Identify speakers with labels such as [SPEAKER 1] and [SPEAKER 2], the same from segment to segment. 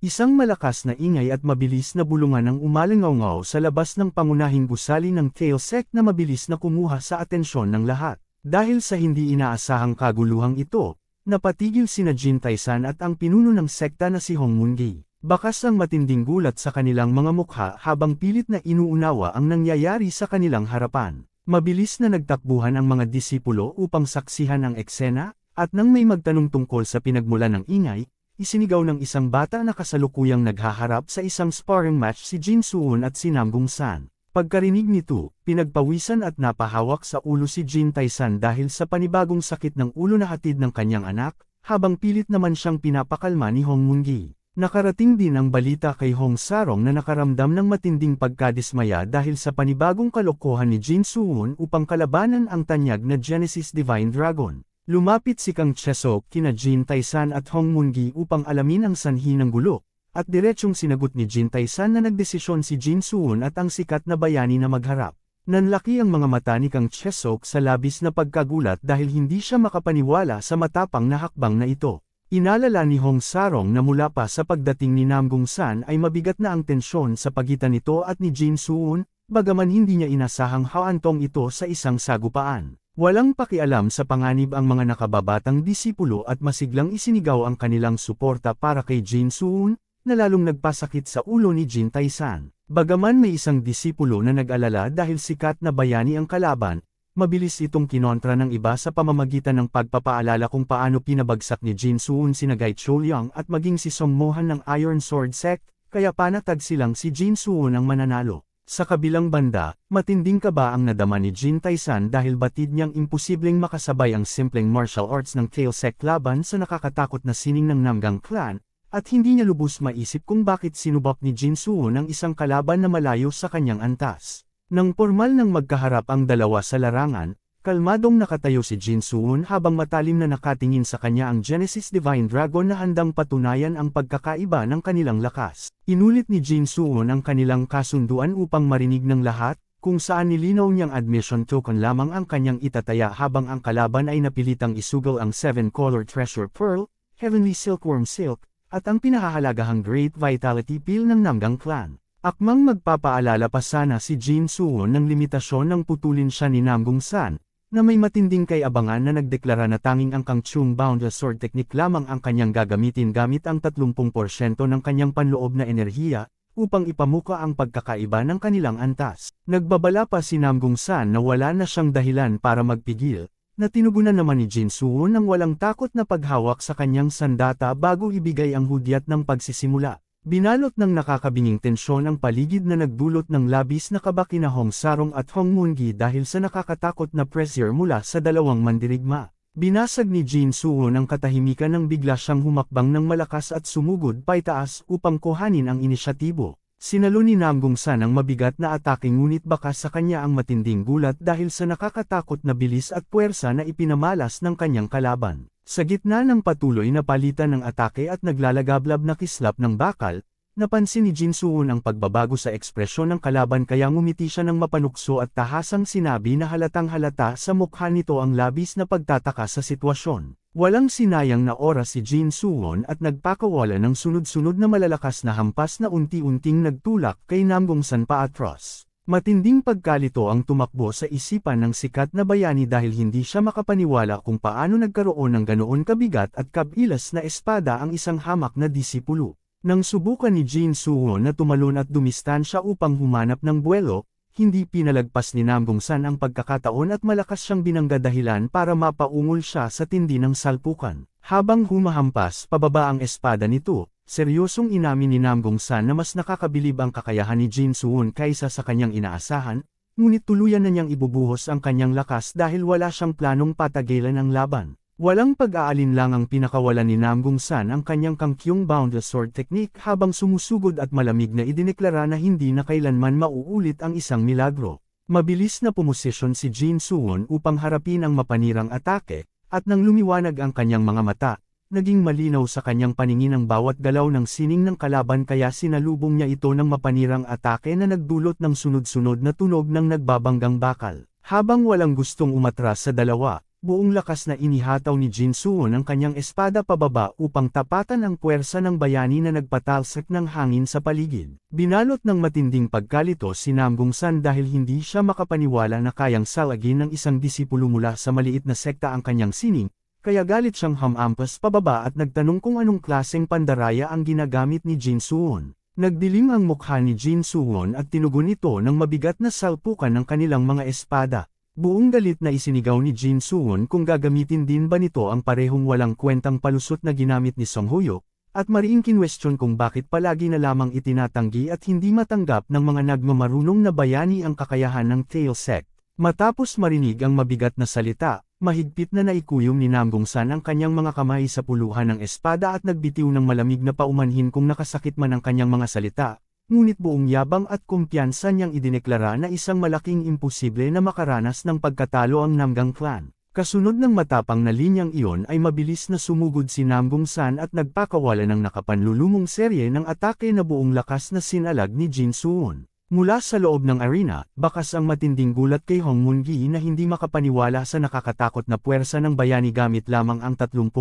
[SPEAKER 1] Isang malakas na ingay at mabilis na bulungan ang umalingaw-ngaw sa labas ng pangunahing gusali ng tailsec na mabilis na kumuha sa atensyon ng lahat. Dahil sa hindi inaasahang kaguluhang ito, napatigil sina Jin Taisan at ang pinuno ng sekta na si Hong Moon-gi. Bakas ang matinding gulat sa kanilang mga mukha habang pilit na inuunawa ang nangyayari sa kanilang harapan. Mabilis na nagtakbuhan ang mga disipulo upang saksihan ang eksena, at nang may magtanong tungkol sa pinagmulan ng ingay, isinigaw ng isang bata na kasalukuyang naghaharap sa isang sparring match si Jin Suwon at si Nam Gungsan. Pagkarinig nito, pinagpawisan at napahawak sa ulo si Jin Taisan dahil sa panibagong sakit ng ulo na hatid ng kanyang anak, habang pilit naman siyang pinapakalma ni Hong Moon-gi. Nakarating din ang balita kay Hong Sarong na nakaramdam ng matinding pagkadismaya dahil sa panibagong kalokohan ni Jin Suwon upang kalabanan ang tanyag na Genesis Divine Dragon. Lumapit si Kang Chesok kina Jin Taisan at Hong Moon-gi upang alamin ang sanhi ng gulo, at diretsyong sinagot ni Jin Taisan na nagdesisyon si Jin Suwon at ang sikat na bayani na magharap. Nanlaki ang mga mata ni Kang Chesok sa labis na pagkagulat dahil hindi siya makapaniwala sa matapang na hakbang na ito. Inalala ni Hong Sarong na mula pa sa pagdating ni Nam Gungsan ay mabigat na ang tensyon sa pagitan nito at ni Jin Suwon, bagaman hindi niya inasahang haantong ito sa isang sagupaan. Walang pakialam sa panganib ang mga nakababatang disipulo at masiglang isinigaw ang kanilang suporta para kay Jin Suwon, na lalong nagpasakit sa ulo ni Jin Taisan. Bagaman may isang disipulo na nag-alala dahil sikat na bayani ang kalaban, mabilis itong kinontra ng iba sa pamamagitan ng pagpapaalala kung paano pinabagsak ni Jin Suwon sina Gai Chouliang at maging si Song Mohan ng Iron Sword Sect, kaya panatag silang si Jin Suwon ang mananalo. Sa kabilang banda, matinding kaba ang nadama ni Jin Taisan dahil batid niyang imposibleng makasabay ang simpleng martial arts ng tailsec laban sa nakakatakot na sining ng Namgang Clan, at hindi niya lubos maisip kung bakit sinubak ni Jin Suwon ang isang kalaban na malayo sa kanyang antas. Nang pormal nang magkaharap ang dalawa sa larangan, kalmadong nakatayo si Jin Suwon habang matalim na nakatingin sa kanya ang Genesis Divine Dragon na handang patunayan ang pagkakaiba ng kanilang lakas. Inulit ni Jin Suwon ang kanilang kasunduan upang marinig ng lahat, kung saan nilinaw niyang admission token lamang ang kanyang itataya habang ang kalaban ay napilitang isugal ang 7-color Treasure Pearl, Heavenly Silkworm Silk, at ang pinahahalagahang Great Vitality Pill ng Namgang Clan. Akmang magpapaalala pa sana si Jin Suwon ng limitasyon ng putulin siya ni Nam Gungsan, na may matinding kay-abangan na nagdeklara na tanging ang Kang Chung Boundless Sword Technique lamang ang kanyang gagamitin gamit ang 30% ng kanyang panloob na enerhiya, upang ipamuka ang pagkakaiba ng kanilang antas. Nagbabala pa si Nam Gungsan na wala na siyang dahilan para magpigil, na tinugunan naman ni Jin Suwon ng walang takot na paghawak sa kanyang sandata bago ibigay ang hudyat ng pagsisimula. Binalot ng nakakabinging tensyon ang paligid na nagdulot ng labis na kaba kina Hong Sarong at Hong Moon-gi dahil sa nakakatakot na pressure mula sa dalawang mandirigma. Binasag ni Jin Suwon ang katahimikan nang bigla siyang humakbang ng malakas at sumugod paitaas upang kuhanin ang inisyatibo. Sinalo ni Nam Gungsan ang mabigat na atake ngunit bakas sa kanya ang matinding gulat dahil sa nakakatakot na bilis at puwersa na ipinamalas ng kanyang kalaban. Sa gitna ng patuloy na palitan ng atake at naglalagablab na kislap ng bakal, napansin ni Jin Suwon ang pagbabago sa ekspresyon ng kalaban kaya ngumiti siya ng mapanukso at tahasang sinabi na halatang halata sa mukha nito ang labis na pagtataka sa sitwasyon. Walang sinayang na oras si Jin Suwon at nagpakawala ng sunod-sunod na malalakas na hampas na unti-unting nagtulak kay Nam Gungsan paatros. Matinding pagkalito ang tumakbo sa isipan ng sikat na bayani dahil hindi siya makapaniwala kung paano nagkaroon ng ganoon kabigat at kabilas na espada ang isang hamak na disipulo. Nang subukan ni Jin Suwon na tumalon at dumistansya upang humanap ng buwelo, hindi pinalagpas ni Nam Gungsan ang pagkakataon at malakas siyang binangga dahilan para mapaungol siya sa tindi ng salpukan. Habang humahampas pababa ang espada nito, seryosong inamin ni Nam Gungsan na mas nakakabilib ang kakayahan ni Jin Suwon kaysa sa kanyang inaasahan, ngunit tuluyan na niyang ibubuhos ang kanyang lakas dahil wala siyang planong patagilan ang laban. Walang pag-aalin lang ang pinakawalan ni Nam Gungsan ang kanyang Kang Chung Boundless Sword Technique habang sumusugod at malamig na idineklara na hindi na kailanman mauulit ang isang milagro. Mabilis na pumosisyon si Jin Suwon upang harapin ang mapanirang atake, at nang lumiwanag ang kanyang mga mata, naging malinaw sa kanyang paningin ang bawat galaw ng sining ng kalaban kaya sinalubong niya ito ng mapanirang atake na nagdulot ng sunod-sunod na tunog ng nagbabanggang bakal. Habang walang gustong umatras sa dalawa, buong lakas na inihataw ni Jin Suwon ang kanyang espada pababa upang tapatan ang puwersa ng bayani na nagpatalsik ng hangin sa paligid. Binalot ng matinding pagkalito si Nam Gungsan dahil hindi siya makapaniwala na kayang salagin ng isang disipulo mula sa maliit na sekta ang kanyang sining, kaya galit siyang hamampas pababa at nagtanong kung anong klaseng pandaraya ang ginagamit ni Jin Suwon. Nagdilim ang mukha ni Jin Suwon at tinugon ito ng mabigat na salpukan ng kanilang mga espada. Buong galit na isinigaw ni Jin Suwon kung gagamitin din ba nito ang parehong walang kwentang palusot na ginamit ni Song Huyo, at mariing kinwestiyon kung bakit palagi na lamang itinatanggi at hindi matanggap ng mga nagmamarunong na bayani ang kakayahan ng Tail Sect. Matapos marinig ang mabigat na salita, mahigpit na naikuyom ni Nam Gungsan ang kanyang mga kamay sa puluhan ng espada at nagbitiw ng malamig na paumanhin kung nakasakit man ang kanyang mga salita, ngunit buong yabang at kumpiyansa niyang idineklara na isang malaking imposible na makaranas ng pagkatalo ang Namgang clan. Kasunod ng matapang na linyang iyon ay mabilis na sumugod si Nam Gungsan at nagpakawala ng nakapanlulumong serye ng atake na buong lakas na sinalag ni Jin Suwon. Mula sa loob ng arena, bakas ang matinding gulat kay Hong Moon-gi na hindi makapaniwala sa nakakatakot na puwersa ng bayani gamit lamang ang 30%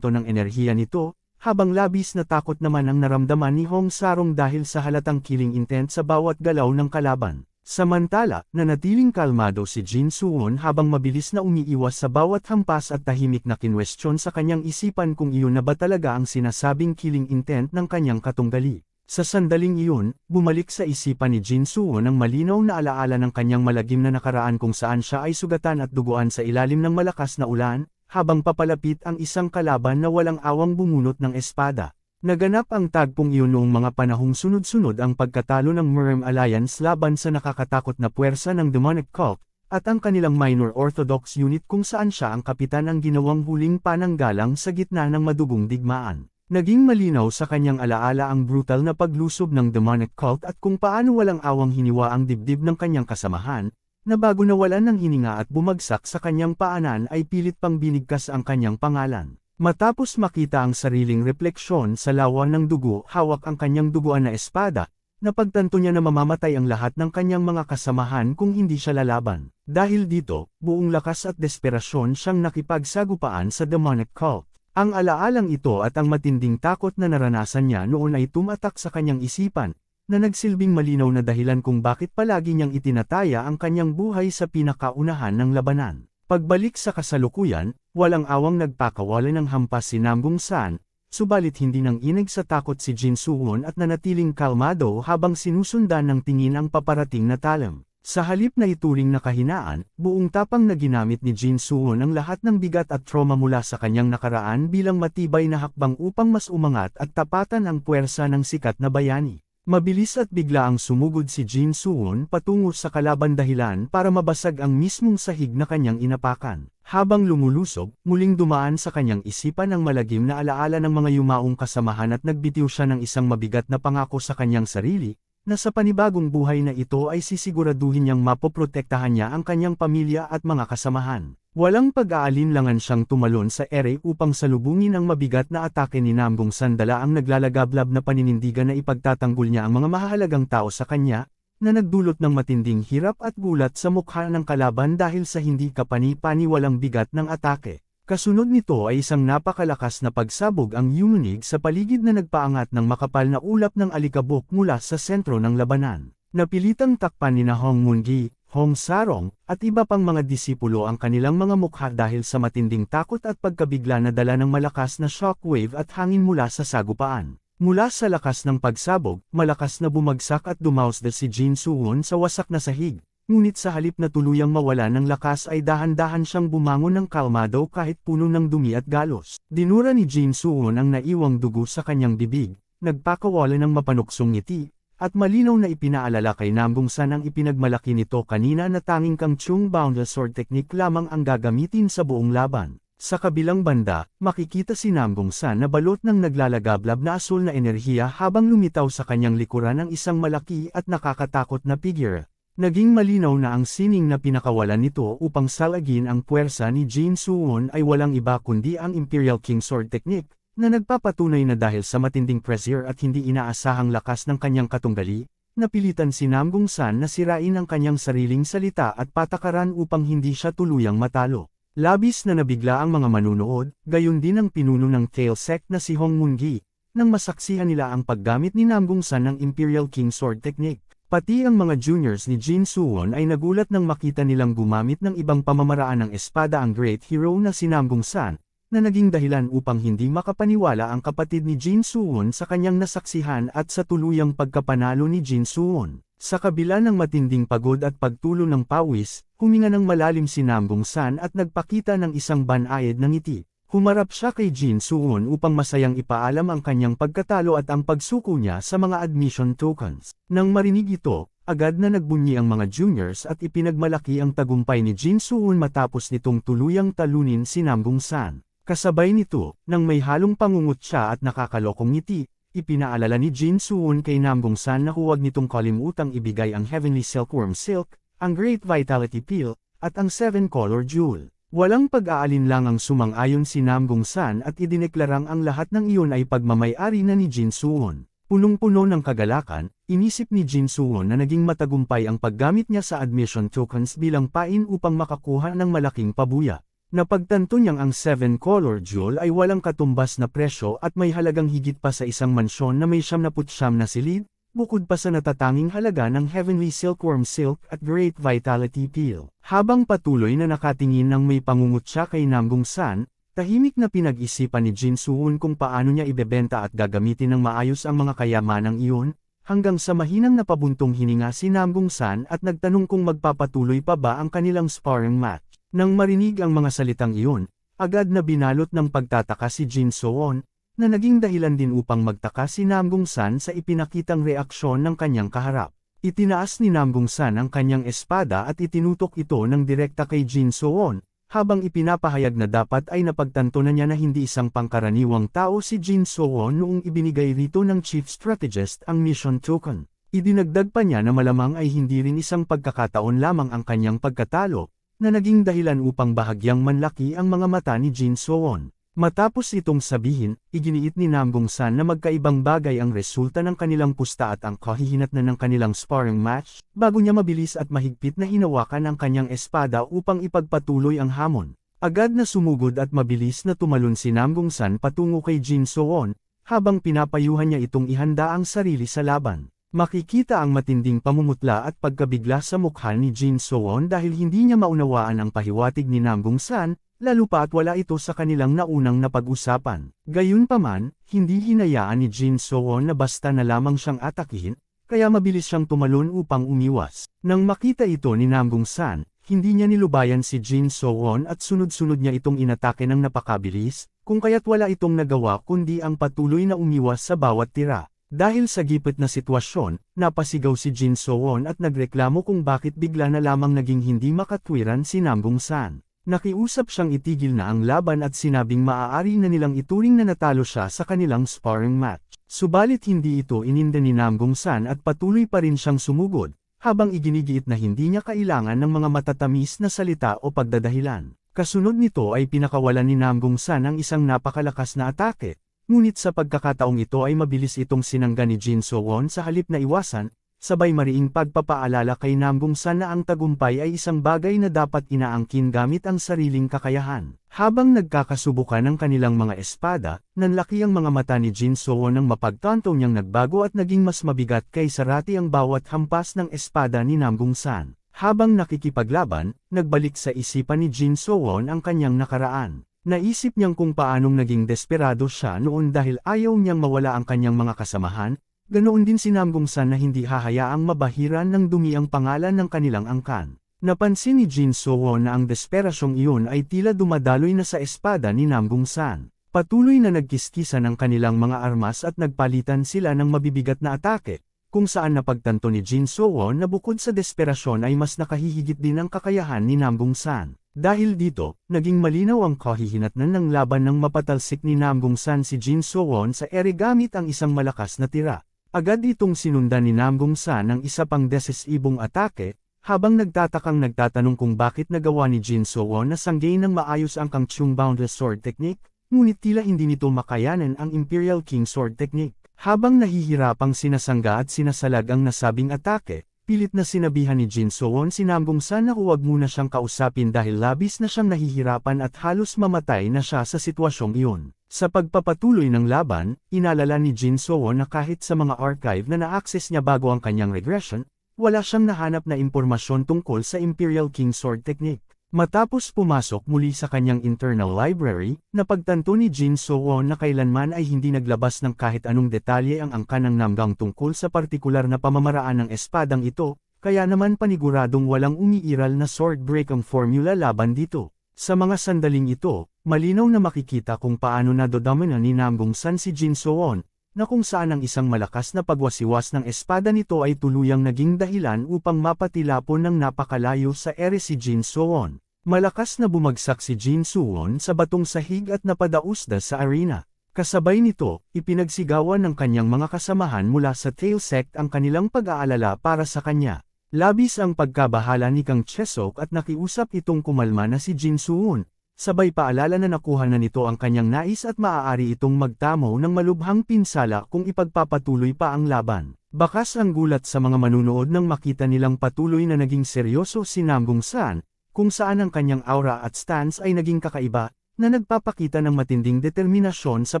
[SPEAKER 1] ng enerhiya nito, habang labis na takot naman ang naramdaman ni Hong Sarong dahil sa halatang killing intent sa bawat galaw ng kalaban. Samantala, nanatiling kalmado si Jin Suwon habang mabilis na umiiwas sa bawat hampas at tahimik na kinwestiyon sa kanyang isipan kung iyon na ba talaga ang sinasabing killing intent ng kanyang katunggali. Sa sandaling iyon, bumalik sa isipan ni Jin Suwon ang malinaw na alaala ng kanyang malagim na nakaraan kung saan siya ay sugatan at duguan sa ilalim ng malakas na ulan, habang papalapit ang isang kalaban na walang awang bumunot ng espada. Naganap ang tagpong iyon noong mga panahong sunod-sunod ang pagkatalo ng Murem Alliance laban sa nakakatakot na puwersa ng Demonic Cult, at ang kanilang minor orthodox unit kung saan siya ang kapitan ang ginawang huling pananggalang sa gitna ng madugong digmaan. Naging malinaw sa kanyang alaala ang brutal na paglusob ng Demonic Cult at kung paano walang awang hiniwa ang dibdib ng kanyang kasamahan, na bago nawalan ng hininga at bumagsak sa kanyang paanan ay pilit pang binigkas ang kanyang pangalan. Matapos makita ang sariling refleksyon sa lawa ng dugo, hawak ang kanyang duguan na espada, napagtanto niya na mamamatay ang lahat ng kanyang mga kasamahan kung hindi siya lalaban. Dahil dito, buong lakas at desperasyon siyang nakipagsagupaan sa Demonic Cult. Ang alaalang ito at ang matinding takot na naranasan niya noon ay tumatak sa kanyang isipan, na nagsilbing malinaw na dahilan kung bakit palagi niyang itinataya ang kanyang buhay sa pinakaunahan ng labanan. Pagbalik sa kasalukuyan, walang awang nagpakawala ng hampas si Nam Gungsan, subalit hindi nang inig sa takot si Jin Suwon at nanatiling kalmado habang sinusundan ng tingin ang paparating na talam. Sa halip na ituring na kahinaan, buong tapang na ginamit ni Jin Suwon ang lahat ng bigat at trauma mula sa kanyang nakaraan bilang matibay na hakbang upang mas umangat at tapatan ang puwersa ng sikat na bayani. Mabilis at bigla ang sumugod si Jin Suwon patungo sa kalaban dahilan para mabasag ang mismong sahig na kanyang inapakan. Habang lumulusob, muling dumaan sa kanyang isipan ang malagim na alaala ng mga yumaong kasamahan at nagbitiw siya ng isang mabigat na pangako sa kanyang sarili, na sa panibagong buhay na ito ay sisiguraduhin niyang mapoprotektahan niya ang kanyang pamilya at mga kasamahan. Walang pag-aalinlangan siyang tumalon sa ere upang salubungin ang mabigat na atake ni Nam Gungsan dala ang naglalagablab na paninindigan na ipagtatanggol niya ang mga mahahalagang tao sa kanya, na nagdulot ng matinding hirap at gulat sa mukha ng kalaban dahil sa hindi kapani-paniwalang bigat ng atake. Kasunod nito ay isang napakalakas na pagsabog ang yumunig sa paligid na nagpaangat ng makapal na ulap ng alikabok mula sa sentro ng labanan. Napilitang takpan ni Hong Moon-gi, Hong Sarong, at iba pang mga disipulo ang kanilang mga mukha dahil sa matinding takot at pagkabigla na dala ng malakas na shockwave at hangin mula sa sagupaan. Mula sa lakas ng pagsabog, malakas na bumagsak at dumausda si Jin Suwon sa wasak na sahig. Ngunit sa halip na tuluyang mawala ng lakas ay dahan-dahan siyang bumangon ng kalmado kahit puno ng dumi at galos. Dinura ni Jin Suwon ang naiwang dugo sa kanyang bibig, nagpakawala ng mapanuksong ngiti, at malinaw na ipinaalala kay Nam Gungsan ang ipinagmalaki nito kanina na tanging Kang Chung Boundless Sword Technique lamang ang gagamitin sa buong laban. Sa kabilang banda, makikita si Nam Gungsan na balot ng naglalagablab na asul na enerhiya habang lumitaw sa kanyang likuran ang isang malaki at nakakatakot na figure. Naging malinaw na ang sining na pinakawalan nito upang salagin ang puwersa ni Jin Suwon ay walang iba kundi ang Imperial King Sword Technique, na nagpapatunay na dahil sa matinding pressure at hindi inaasahang lakas ng kanyang katunggali, napilitan si Nam Gungsan na sirain ang kanyang sariling salita at patakaran upang hindi siya tuluyang matalo. Labis na nabigla ang mga manunood, gayon din ang pinuno ng Tail Sect na si Hong Moon-gi, nang masaksihan nila ang paggamit ni Nam Gungsan ng Imperial King Sword Technique. Pati ang mga juniors ni Jin Suwon ay nagulat nang makita nilang gumamit ng ibang pamamaraan ng espada ang great hero na si Nam Gungsan, na naging dahilan upang hindi makapaniwala ang kapatid ni Jin Suwon sa kanyang nasaksihan at sa tuluyang pagkapanalo ni Jin Suwon. Sa kabila ng matinding pagod at pagtulo ng pawis, huminga ng malalim si Nam Gungsan at nagpakita ng isang banayad na ngiti. Humarap siya kay Jin Suwon upang masayang ipaalam ang kanyang pagkatalo at ang pagsuko niya sa mga admission tokens. Nang marinig ito, agad na nagbunyi ang mga juniors at ipinagmalaki ang tagumpay ni Jin Suwon matapos nitong tuluyang talunin si Nam Gungsan. Kasabay nito, nang may halong pangungutya at nakakalokong ngiti, ipinaalala ni Jin Suwon kay Nam Gungsan na huwag nitong kalimutang ibigay ang Heavenly Silkworm Silk, ang Great Vitality Peel, at ang 7-Color Jewel. Walang pag-aalinlangang sumang-ayon si Nam Gungsan at idineklarang ang lahat ng iyon ay pagmamay-ari na ni Jin Suwon. Punong-puno ng kagalakan, inisip ni Jin Suwon na naging matagumpay ang paggamit niya sa admission tokens bilang pain upang makakuha ng malaking pabuya. Napagtanto niyang ang 7-Color Jewel ay walang katumbas na presyo at may halagang higit pa sa isang mansyon na may 79 na silid, bukod pa sa natatanging halaga ng Heavenly Silkworm Silk at Great Vitality Peel. Habang patuloy na nakatingin ng may pangungutya kay Nam Gungsan, tahimik na pinag-isipan ni Jin Suwon kung paano niya ibebenta at gagamitin ng maayos ang mga kayamanang iyon, hanggang sa mahinang napabuntong hininga si Nam Gungsan at nagtanong kung magpapatuloy pa ba ang kanilang sparring match. Nang marinig ang mga salitang iyon, agad na binalot ng pagtataka si Jin Suwon, na naging dahilan din upang magtaka si Nam Gungsan sa ipinakitang reaksyon ng kanyang kaharap. Itinaas ni Nam Gungsan ang kanyang espada at itinutok ito ng direkta kay Jin Suwon, habang ipinapahayag na dapat ay napagtanto na niya na hindi isang pangkaraniwang tao si Jin Suwon noong ibinigay rito ng Chief Strategist ang mission token. Idinagdag pa niya na malamang ay hindi rin isang pagkakataon lamang ang kanyang pagkatalo, na naging dahilan upang bahagyang manlaki ang mga mata ni Jin Suwon. Matapos itong sabihin, iginiit ni Nam Gungsan na magkaibang bagay ang resulta ng kanilang pusta at ang kahihinatnan ng kanilang sparring match, bago niya mabilis at mahigpit na hinawakan ang kanyang espada upang ipagpatuloy ang hamon. Agad na sumugod at mabilis na tumalon si Nam Gungsan patungo kay Jin Suwon, habang pinapayuhan niya itong ihanda ang sarili sa laban. Makikita ang matinding pamumutla at pagkabigla sa mukha ni Jin Suwon dahil hindi niya maunawaan ang pahiwatig ni Nam Gungsan, lalo pa at wala ito sa kanilang naunang napag-usapan. Gayunpaman, hindi hinayaan ni Jin Suwon na basta na lamang siyang atakihin, kaya mabilis siyang tumalon upang umiwas. Nang makita ito ni Nam Gungsan, hindi niya nilubayan si Jin Suwon at sunod-sunod niya itong inatake ng napakabilis, kung kaya't wala itong nagawa kundi ang patuloy na umiwas sa bawat tira. Dahil sa gipit na sitwasyon, napasigaw si Jin Suwon at nagreklamo kung bakit bigla na lamang naging hindi makatwiran si Nam Gungsan. Nakiusap siyang itigil na ang laban at sinabing maaari na nilang ituring na natalo siya sa kanilang sparring match. Subalit hindi ito ininda ni Nam Gungsan at patuloy pa rin siyang sumugod, habang iginigiit na hindi niya kailangan ng mga matatamis na salita o pagdadahilan. Kasunod nito ay pinakawalan ni Nam Gungsan ang isang napakalakas na atake. Ngunit sa pagkakataong ito ay mabilis itong sinangga ni Jin Suwon sa halip na iwasan, sabay mariing pagpapaalala kay Nam Gungsan na ang tagumpay ay isang bagay na dapat inaangkin gamit ang sariling kakayahan. Habang nagkakasubukan ng kanilang mga espada, nanlaki ang mga mata ni Jin Suwon nang mapagtanto niyang nagbago at naging mas mabigat kaysa rati ang bawat hampas ng espada ni Nam Gungsan. Habang nakikipaglaban, nagbalik sa isipan ni Jin Suwon ang kanyang nakaraan. Naisip niyang kung paanong naging desperado siya noon dahil ayaw niyang mawala ang kanyang mga kasamahan, ganoon din si Nam Gungsan na hindi hahayaang mabahiran ng dumi ang pangalan ng kanilang angkan. Napansin ni Jin Suwon na ang desperasyong iyon ay tila dumadaloy na sa espada ni Nam Gungsan. Patuloy na nagkiskisan ang kanilang mga armas at nagpalitan sila ng mabibigat na atake, kung saan napagtanto ni Jin Suwon na bukod sa desperasyon ay mas nakahihigit din ang kakayahan ni Nam Gungsan. Dahil dito, naging malinaw ang kahihinatnan ng laban ng mapatalsik ni Nam Gungsan si Jin Suwon sa ere gamit ang isang malakas na tira. Agad itong sinundan ni Nam Gungsan ng isa pang desisibong atake, habang nagtatakang nagtatanong kung bakit nagawa ni Jin Suwon na sanggay ng maayos ang Kangchung Boundless Sword Technique, ngunit tila hindi nito makayanan ang Imperial King Sword Technique. Habang nahihirapang sinasangga at sinasalag ang nasabing atake, pilit na sinabihan ni Jin So-won si Nam Gong-san na huwag muna siyang kausapin dahil labis na siyang nahihirapan at halos mamatay na siya sa sitwasyong iyon. Sa pagpapatuloy ng laban, inalala ni Jin So-won na kahit sa mga archive na na-access niya bago ang kanyang regression, wala siyang nahanap na impormasyon tungkol sa Imperial King Sword Technique. Matapos pumasok muli sa kanyang internal library, napagtanto ni Jin So-won na kailanman ay hindi naglabas ng kahit anong detalye ang angkan ng Namgang tungkol sa partikular na pamamaraan ng espadang ito, kaya naman paniguradong walang umiiral na sword break ang formula laban dito. Sa mga sandaling ito, malinaw na makikita kung paano nadodomina ni Nam Gong-san si Jin So-won, na kung saan ang isang malakas na pagwasiwas ng espada nito ay tuluyang naging dahilan upang mapatilapon ng napakalayo sa ere si Jin So-won. Malakas na bumagsak si Jin So-won sa batong sahig at napadausda sa arena. Kasabay nito, ipinagsigawan ng kanyang mga kasamahan mula sa Tail Sect ang kanilang pag-aalala para sa kanya. Labis ang pagkabahala ni Kang Chesok at nakiusap itong kumalma na si Jin So-won. Sabay paalala na nakuha na nito ang kanyang nais at maaari itong magtamo ng malubhang pinsala kung ipagpapatuloy pa ang laban. Bakas ang gulat sa mga manunood nang makita nilang patuloy na naging seryoso si Nam Gong-san, kung saan ang kanyang aura at stance ay naging kakaiba, na nagpapakita ng matinding determinasyon sa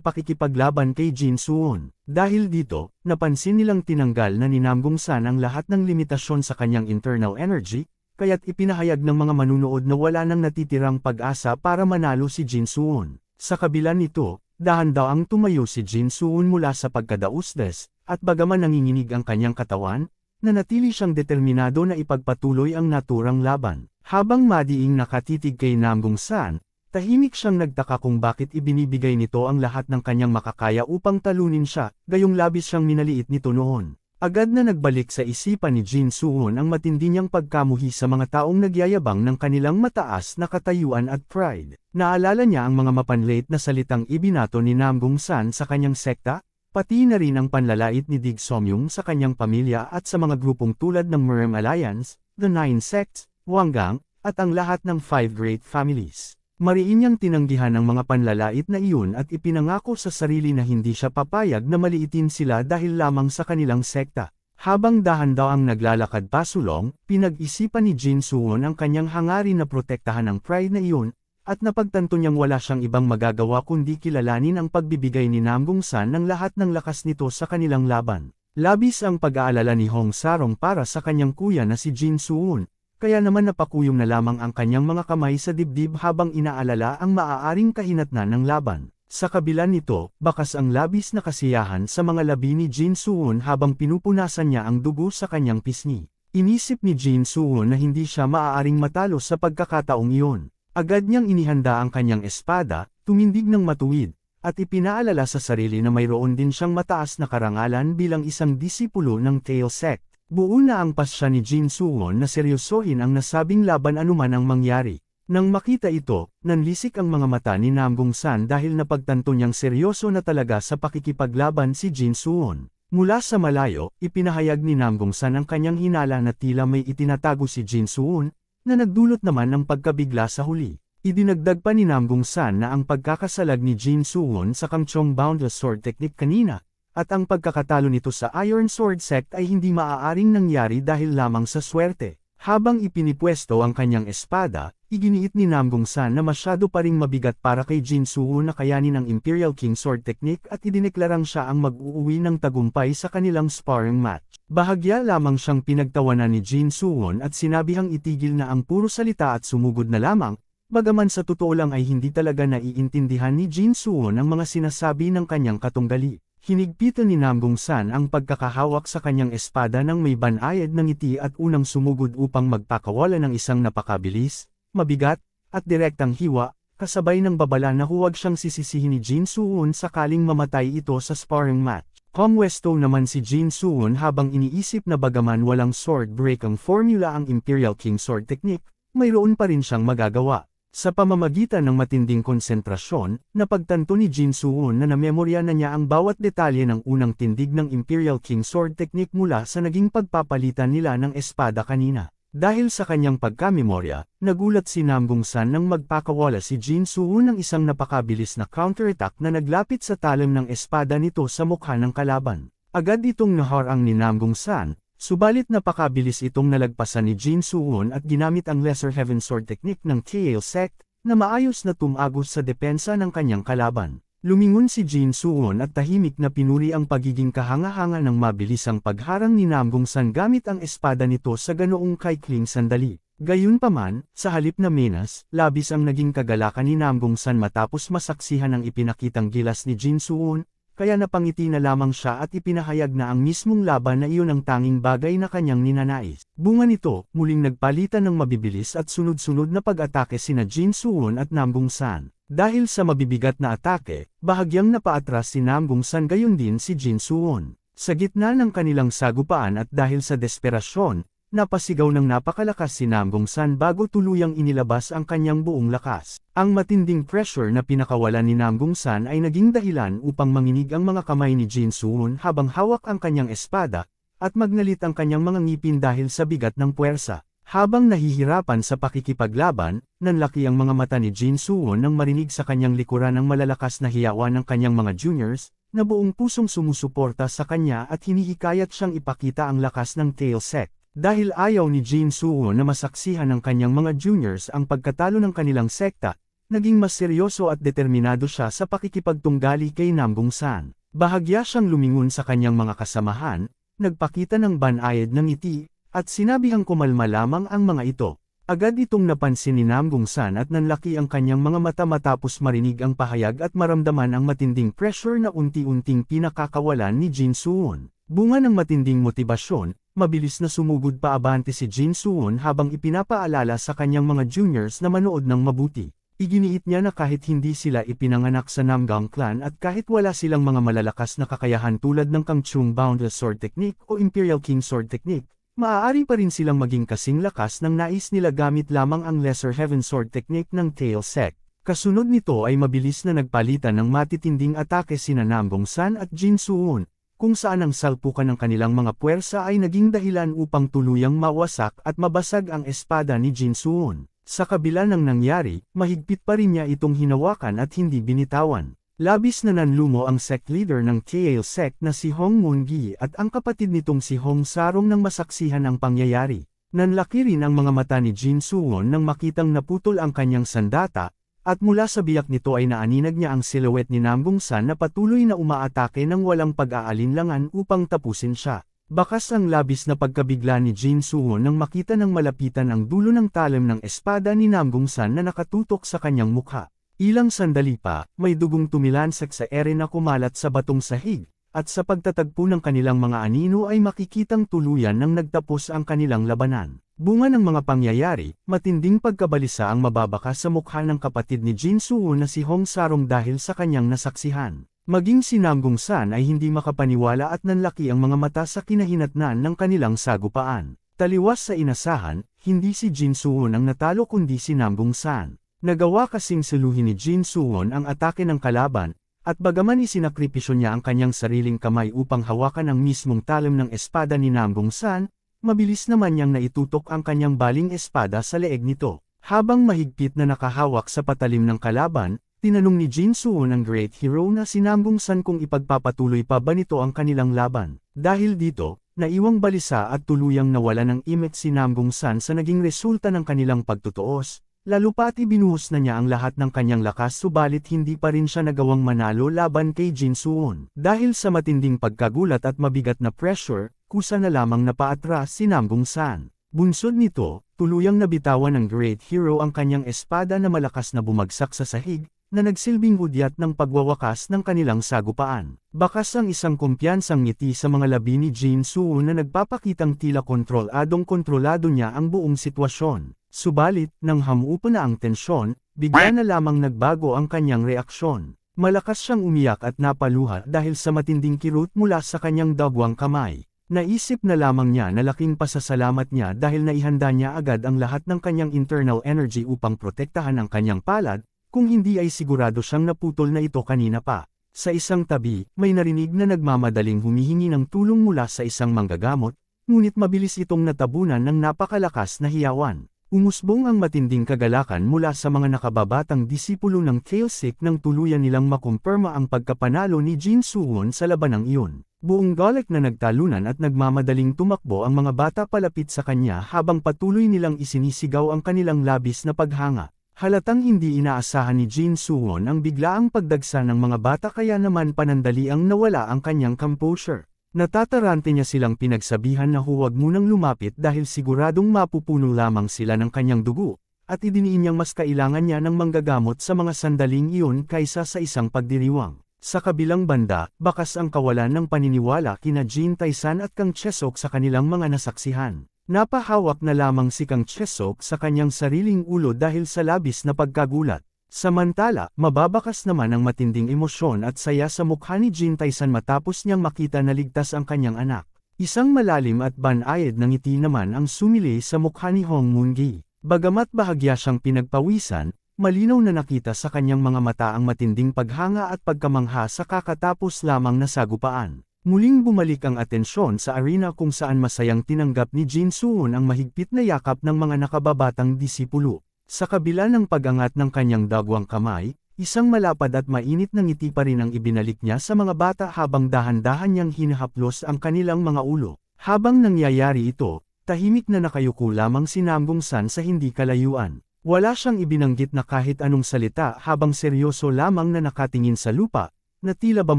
[SPEAKER 1] pakikipaglaban kay Jin So-won. Dahil dito, napansin nilang tinanggal na ni Nam Gong-san ang lahat ng limitasyon sa kanyang internal energy, kaya't ipinahayag ng mga manunood na wala nang natitirang pag-asa para manalo si Jin So-won. Sa kabila nito, dahan-daang tumayo si Jin So-won mula sa pagkadausdes, at bagaman nanginginig ang kanyang katawan, nanatili siyang determinado na ipagpatuloy ang naturang laban. Habang madiing nakatitig kay Nam Gong-san, tahimik siyang nagtaka kung bakit ibinibigay nito ang lahat ng kanyang makakaya upang talunin siya, gayong labis siyang minaliit nito noon. Agad na nagbalik sa isipan ni Jin So-won ang matindi niyang pagkamuhi sa mga taong nagyayabang ng kanilang mataas na katayuan at pride. Naalala niya ang mga mapanlait na salitang ibinato ni Nam Gong-san sa kanyang sekta, pati na rin ang panlalait ni Dig Somyung sa kanyang pamilya at sa mga grupong tulad ng Merem Alliance, The Nine Sects, Wanggang, at ang lahat ng Five Great Families. Mariin niyang tinanggihan ang mga panlalait na iyon at ipinangako sa sarili na hindi siya papayag na maliitin sila dahil lamang sa kanilang sekta. Habang dahan-daang naglalakad pasulong, pinag-isipan ni Jin So-won ang kanyang hangarin na protektahan ang pride na iyon, at napagtanto niyang wala siyang ibang magagawa kundi kilalanin ang pagbibigay ni Nam Gong-san ng lahat ng lakas nito sa kanilang laban. Labis ang pag-aalala ni Hong Sarong para sa kanyang kuya na si Jin So-won. Kaya naman napakuyom na lamang ang kanyang mga kamay sa dibdib habang inaalala ang maaaring kahinatnan ng laban. Sa kabila nito, bakas ang labis na kasiyahan sa mga labi ni Jin So-won habang pinupunasan niya ang dugo sa kanyang pisngi. Inisip ni Jin So-won na hindi siya maaaring matalo sa pagkakataong iyon. Agad niyang inihanda ang kanyang espada, tumindig ng matuwid, at ipinaalala sa sarili na mayroon din siyang mataas na karangalan bilang isang disipulo ng Tail Sect. Buo na ang pasya ni Jin So-won na seryosohin ang nasabing laban anuman ang mangyari. Nang makita ito, nanlisik ang mga mata ni Nam Gong-san dahil napagtanto niyang seryoso na talaga sa pakikipaglaban si Jin So-won. Mula sa malayo, ipinahayag ni Nam Gong-san ang kanyang hinala na tila may itinatago si Jin So-won, na nagdulot naman ng pagkabigla sa huli. Idinagdag pa ni Nam Gong-san na ang pagkakasalag ni Jin So-won sa Kangchong Boundless Sword Technique kanina, at ang pagkakatalo nito sa Iron Sword Sect ay hindi maaaring nangyari dahil lamang sa swerte. Habang ipinipwesto ang kanyang espada, iginiit ni Nam Gong-san na masyado pa ring mabigat para kay Jin So-won na kayanin ang Imperial King Sword Technique at idineklarang siya ang mag-uuwi ng tagumpay sa kanilang sparring match. Bahagya lamang siyang pinagtawanan ni Jin So-won at sinabihang itigil na ang puro salita at sumugod na lamang, bagaman sa totoo lang ay hindi talaga naiintindihan ni Jin So-won ang mga sinasabi ng kanyang katunggali. Hinigpitan ni Nam Gong-san ang pagkakahawak sa kanyang espada ng may banayad ng ngiti at unang sumugod upang magpakawala ng isang napakabilis, mabigat, at direktang hiwa, kasabay ng babala na huwag siyang sisisihin ni Jin So-won sakaling mamatay ito sa sparring match. Pumwesto naman si Jin So-won habang iniisip na bagaman walang sword break ang formula ang Imperial King Sword Technique, mayroon pa rin siyang magagawa. Sa pamamagitan ng matinding konsentrasyon, napagtanto ni Jin So-won na namemorya na niya ang bawat detalye ng unang tindig ng Imperial King Sword Technique mula sa naging pagpapalitan nila ng espada kanina. Dahil sa kanyang pagkamemorya, nagulat si Nam Gong-san nang magpakawala si Jin So-won ng isang napakabilis na counterattack na naglapit sa talim ng espada nito sa mukha ng kalaban. Agad itong naharang ni Nam Gong-san, Subalit napakabilis itong nalagpasan ni Jin Soo-won at ginamit ang Lesser Heaven Sword technique ng Tail Sect, na maayos na tumagos sa depensa ng kanyang kalaban. Lumingon si Jin Soo-won at tahimik na pinuri ang pagiging kahanga-hanga ng mabilisang pagharang ni Nam Gongsan gamit ang espada nito sa ganoong kaikling sandali. Gayunpaman, sa halip na menas, labis ang naging kagalakan ni Nam Gongsan matapos masaksihan ang ipinakitang gilas ni Jin Soo-won, kaya napangiti na lamang siya at ipinahayag na ang mismong laban na iyon ang tanging bagay na kanyang ninanais. Bunga nito, muling nagpalitan ng mabibilis at sunod-sunod na pag-atake sina Jin Soo-won at Nam Gongsan. Dahil sa mabibigat na atake, bahagyang napaatras si Nam Gongsan gayon din si Jin Soo-won. Sa gitna ng kanilang sagupaan at dahil sa desperasyon, napasigaw ng napakalakas si Nam Gongsan bago tuluyang inilabas ang kanyang buong lakas. Ang matinding pressure na pinakawalan ni Nam Gongsan ay naging dahilan upang manginig ang mga kamay ni Jin Soo-won habang hawak ang kanyang espada, at magnalit ang kanyang mga ngipin dahil sa bigat ng puwersa. Habang nahihirapan sa pakikipaglaban, nanlaki ang mga mata ni Jin Soo-won nang marinig sa kanyang likuran ang malalakas na hiyawan ng kanyang mga juniors, na buong pusong sumusuporta sa kanya at hinihikayat siyang ipakita ang lakas ng Tail Sect. Dahil ayaw ni Jin Soo-won na masaksihan ng kanyang mga juniors ang pagkatalo ng kanilang sekta, naging mas seryoso at determinado siya sa pakikipagtunggali kay Nam Gongsan. Bahagya siyang lumingon sa kanyang mga kasamahan, nagpakita ng banayad ng ngiti, at sinabihang kumalma lamang ang mga ito. Agad itong napansin ni Nam Gongsan at nanlaki ang kanyang mga mata matapos marinig ang pahayag at maramdaman ang matinding pressure na unti-unting pinakakawalan ni Jin Soo-won. Bunga ng matinding motibasyon, mabilis na sumugod pa abante si Jin Soo-won habang ipinapaalala sa kanyang mga juniors na manood ng mabuti. Iginiit niya na kahit hindi sila ipinanganak sa Namgang clan at kahit wala silang mga malalakas na kakayahan tulad ng Kangchung Boundless Sword Technique o Imperial King Sword Technique, maaari pa rin silang maging kasing lakas ng nais nila gamit lamang ang Lesser Heaven Sword Technique ng Tail Sect. Kasunod nito ay mabilis na nagpalitan ng matitinding atake sina Nam Gongsan at Jin Soo-won, kung saan ang salpukan ng kanilang mga puwersa ay naging dahilan upang tuluyang mawasak at mabasag ang espada ni Jin Soo-won. Sa kabila ng nangyari, mahigpit pa rin niya itong hinawakan at hindi binitawan. Labis na nanlumo ang sect leader ng Tail Sect na si Hong Moon-gi at ang kapatid nitong si Hong Sarong nang masaksihan ang pangyayari. Nanlaki rin ang mga mata ni Jin Soo-won nang makitang naputol ang kanyang sandata, at mula sa biyak nito ay naaninag niya ang silhouette ni Nam Gongsan na patuloy na umaatake ng walang pag-aalinlangan upang tapusin siya. Bakas ang labis na pagkabigla ni Jin Soo-won nang makita ng malapitan ang dulo ng talim ng espada ni Nam Gongsan na nakatutok sa kanyang mukha. Ilang sandali pa, may dugong tumilansak sa ere na kumalat sa batong sahig, at sa pagtatagpo ng kanilang mga anino ay makikitang tuluyan nang nagtapos ang kanilang labanan. Bunga ng mga pangyayari, matinding pagkabalisa ang mababaka sa mukha ng kapatid ni Jin Soo-won na si Hong Sarong dahil sa kanyang nasaksihan. Maging si Nam Gongsan ay hindi makapaniwala at nanlaki ang mga mata sa kinahinatnan ng kanilang sagupaan. Taliwas sa inasahan, hindi si Jin Soo-won ang natalo kundi si Nam Gongsan. Nagawa kasing saluhin ni Jin Soo-won ang atake ng kalaban, at bagaman isinakripisyo niya ang kanyang sariling kamay upang hawakan ang mismong talim ng espada ni Nam Gongsan, mabilis naman niyang naitutok ang kanyang baling espada sa leeg nito. Habang mahigpit na nakahawak sa patalim ng kalaban, tinanong ni Jin Soo-won ang Great Hero na si Nam Gongsan kung ipagpapatuloy pa ba nito ang kanilang laban. Dahil dito, naiwang balisa at tuluyang nawala ng image si Nam Gongsan sa naging resulta ng kanilang pagtutuos. Lalo pa't ibinuhos na niya ang lahat ng kanyang lakas subalit hindi pa rin siya nagawang manalo laban kay Jin Soo-won. Dahil sa matinding pagkagulat at mabigat na pressure, kusa na lamang napaatras si Nam Gongsan. Bunsod nito, tuluyang nabitawan ng Great Hero ang kanyang espada na malakas na bumagsak sa sahig, na nagsilbing hudyat ng pagwawakas ng kanilang sagupaan. Bakas ang isang kumpiyansang ngiti sa mga labi ni Jin Soo-won na nagpapakitang tila kontrolado niya ang buong sitwasyon. Subalit, nang hamuupo na ang tensyon, bigla na lamang nagbago ang kanyang reaksyon. Malakas siyang umiyak at napaluha dahil sa matinding kirot mula sa kanyang dagwang kamay. Naisip na lamang niya na laking pasasalamat niya dahil naihanda niya agad ang lahat ng kanyang internal energy upang protektahan ang kanyang palad, kung hindi ay sigurado siyang naputol na ito kanina pa. Sa isang tabi, may narinig na nagmamadaling humihingi ng tulong mula sa isang manggagamot, ngunit mabilis itong natabunan ng napakalakas na hiyawan. Umusbong ang matinding kagalakan mula sa mga nakababatang disipulo ng Tailsick nang tuluyan nilang makumpirma ang pagkapanalo ni Jin Soo-won sa labanang iyon. Buong galit na nagtalunan at nagmamadaling tumakbo ang mga bata palapit sa kanya habang patuloy nilang isinisigaw ang kanilang labis na paghanga. Halatang hindi inaasahan ni Jin Soo-won ang biglaang pagdagsa ng mga bata kaya naman panandaliang nawala ang kanyang composure. Natatarante niya silang pinagsabihan na huwag munang lumapit dahil siguradong mapupuno lamang sila ng kanyang dugo, at idiniin niyang mas kailangan niya ng manggagamot sa mga sandaling iyon kaysa sa isang pagdiriwang. Sa kabilang banda, bakas ang kawalan ng paniniwala kina Jin Tae-san at Kang Chae-seok sa kanilang mga nasaksihan. Napahawak na lamang si Kang Chae-seok sa kanyang sariling ulo dahil sa labis na pagkagulat. Samantala, mababakas naman ang matinding emosyon at saya sa mukha ni Jin Tae-san matapos niyang makita na ligtas ang kanyang anak. Isang malalim at banayad na ngiti naman ang sumili sa mukha ni Hong Moon-gi. Bagamat bahagya siyang pinagpawisan, malinaw na nakita sa kanyang mga mata ang matinding paghanga at pagkamangha sa kakatapos lamang na sagupaan. Muling bumalik ang atensyon sa arena kung saan masayang tinanggap ni Jin Soo-won ang mahigpit na yakap ng mga nakababatang disipulo. Sa kabila ng pag-angat ng kanyang dagwang kamay, isang malapad at mainit na ngiti pa rin ang ibinalik niya sa mga bata habang dahan-dahan niyang hinahaplos ang kanilang mga ulo. Habang nangyayari ito, tahimik na nakayuko lamang si Nam-bum-san sa hindi kalayuan. Wala siyang ibinanggit na kahit anong salita habang seryoso lamang na nakatingin sa lupa, na tila ba